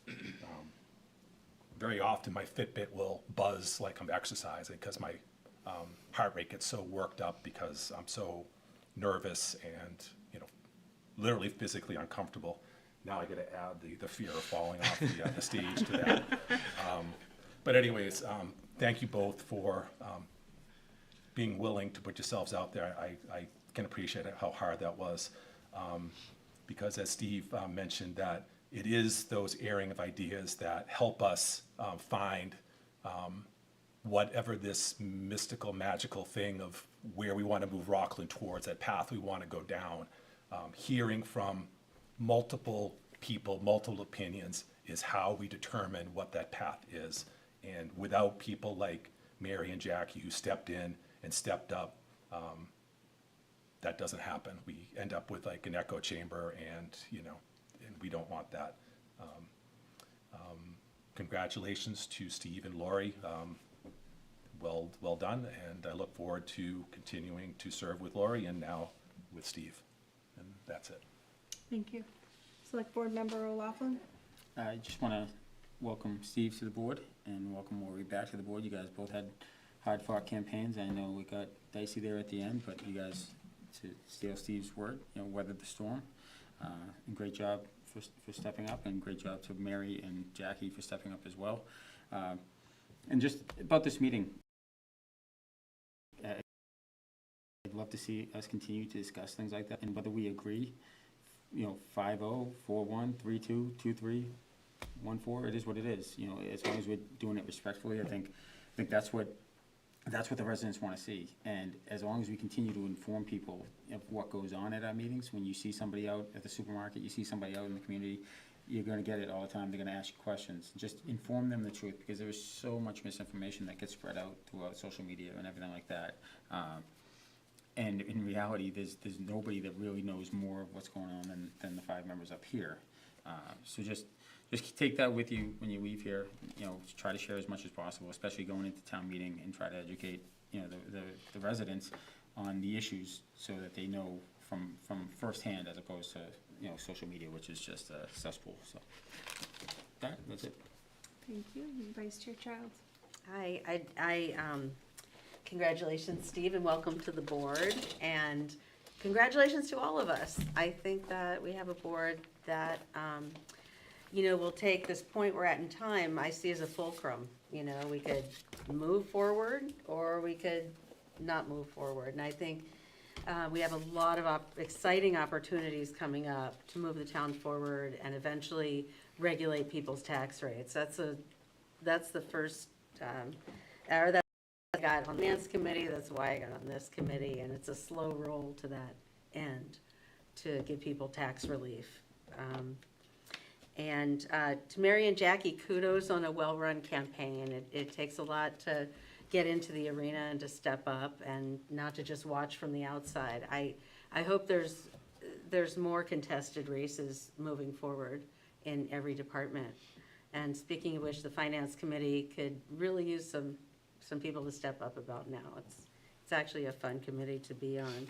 Very often, my Fitbit will buzz like I'm exercising because my heart rate gets so worked up because I'm so nervous and, literally physically uncomfortable. Now I got to add the fear of falling off the stage to that. But anyways, thank you both for being willing to put yourselves out there. I can appreciate how hard that was. Because as Steve mentioned, that it is those airing of ideas that help us find whatever this mystical, magical thing of where we want to move Rockland towards, that path we want to go down. Hearing from multiple people, multiple opinions, is how we determine what that path is. And without people like Mary and Jackie who stepped in and stepped up, that doesn't happen. We end up with like an echo chamber, and and we don't want that. Congratulations to Steve and Lori. Well done, and I look forward to continuing to serve with Lori and now with Steve. And that's it. Thank you. Select Board Member O'Laughlin? I just want to welcome Steve to the board and welcome Lori back to the board. You guys both had hard-fought campaigns. I know we got dicey there at the end, but you guys, to steal Steve's word, weathered the storm. And great job for stepping up, and great job to Mary and Jackie for stepping up as well. And just about this meeting, I'd love to see us continue to discuss things like that, and whether we agree, 5-0, 4-1, 3-2, 2-3, 1-4, it is what it is. As long as we're doing it respectfully, I think that's what the residents want to see. And as long as we continue to inform people of what goes on at our meetings, when you see somebody out at the supermarket, you see somebody out in the community, you're going to get it all the time. They're going to ask you questions. Just inform them the truth, because there is so much misinformation that gets spread out throughout social media and everything like that. And in reality, there's nobody that really knows more of what's going on than the 5 members up here. So just take that with you when you leave here. Try to share as much as possible, especially going into town meeting, and try to educate the residents on the issues so that they know from firsthand, as opposed to social media, which is just a cesspool. So that's it. Thank you. Vice Chair Childs? I congratulations, Steve, and welcome to the board, and congratulations to all of us. I think that we have a board that will take this point we're at in time, I see as a fulcrum. We could move forward, or we could not move forward. And I think we have a lot of exciting opportunities coming up to move the town forward and eventually regulate people's tax rates. That's the first, or that I got on the finance committee, that's why I got on this committee, and it's a slow roll to that end to give people tax relief. And to Mary and Jackie, kudos on a well-run campaign. It takes a lot to get into the arena and to step up, and not to just watch from the outside. I hope there's more contested races moving forward in every department. And speaking of which, the finance committee could really use some people to step up about now. It's actually a fun committee to be on.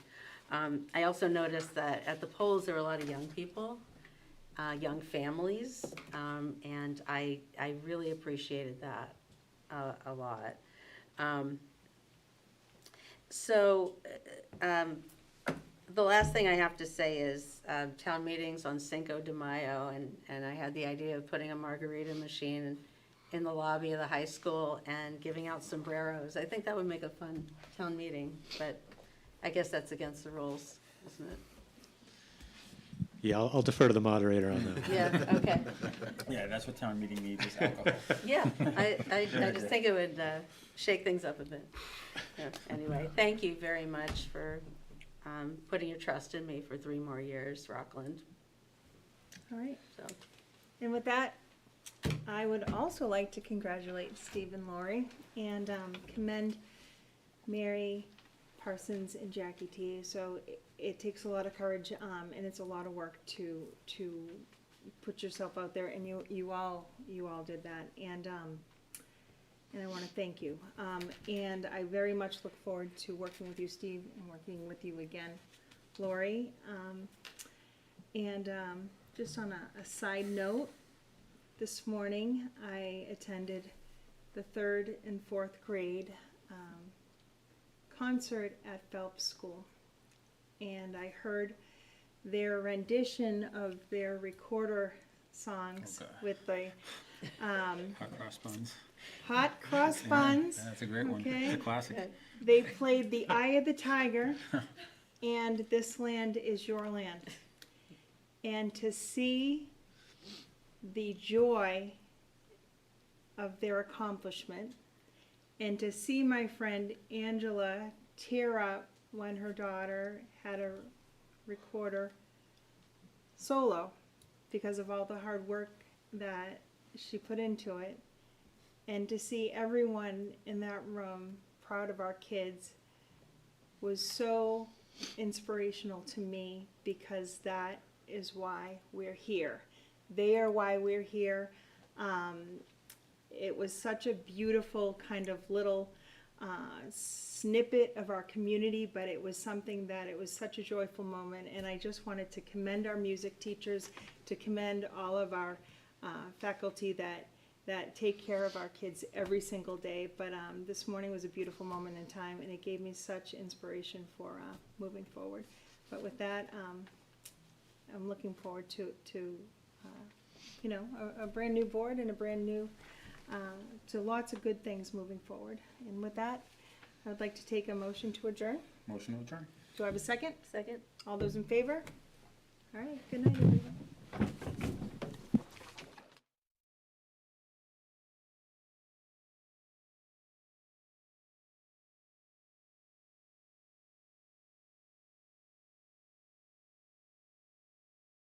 I also noticed that at the polls there were a lot of young people. Young families, and I really appreciated that a lot. The last thing I have to say is town meetings on Cinco de Mayo, and I had the idea of putting a margarita machine in the lobby of the high school and giving out sombreros. I think that would make a fun town meeting, but I guess that's against the rules, isn't it? Yeah, I'll defer to the moderator on that. Yeah, okay. Yeah, that's what town meeting needs, is alcohol. Yeah, I just think it would shake things up a bit. Yeah, anyway, thank you very much for putting your trust in me for 3 more years, Rockland. All right. So, And with that, I would also like to congratulate Steve and Lori, and commend Mary, Parsons, and Jackie T. So it takes a lot of courage, and it's a lot of work to put yourself out there, and you all did that, and I want to thank you. And I very much look forward to working with you, Steve, and working with you again Lori. And just on a side note, this morning I attended the 3rd and 4th grade concert at Phelps School. And I heard their rendition of their recorder songs Okay. with the Hot cross buns. hot cross buns. That's a great one. Okay. It's a classic. They played The Eye of the Tiger and This Land Is Your Land. And to see the joy of their accomplishment, and to see my friend Angela tear up when her daughter had a recorder solo because of all the hard work that she put into it, and to see everyone in that room proud of our kids was so inspirational to me, because that is why we're here. They are why we're here. It was such a beautiful kind of little snippet of our community, but it was something that it was such a joyful moment, and I just wanted to commend our music teachers, to commend all of our faculty that take care of our kids every single day. But this morning was a beautiful moment in time, and it gave me such inspiration for moving forward. But with that, I'm looking forward to a brand new board and a brand new, to lots of good things moving forward. And with that, I'd like to take a motion to adjourn. Motion to adjourn. Do I have a second? Second? All those in favor? All right, good night, everyone.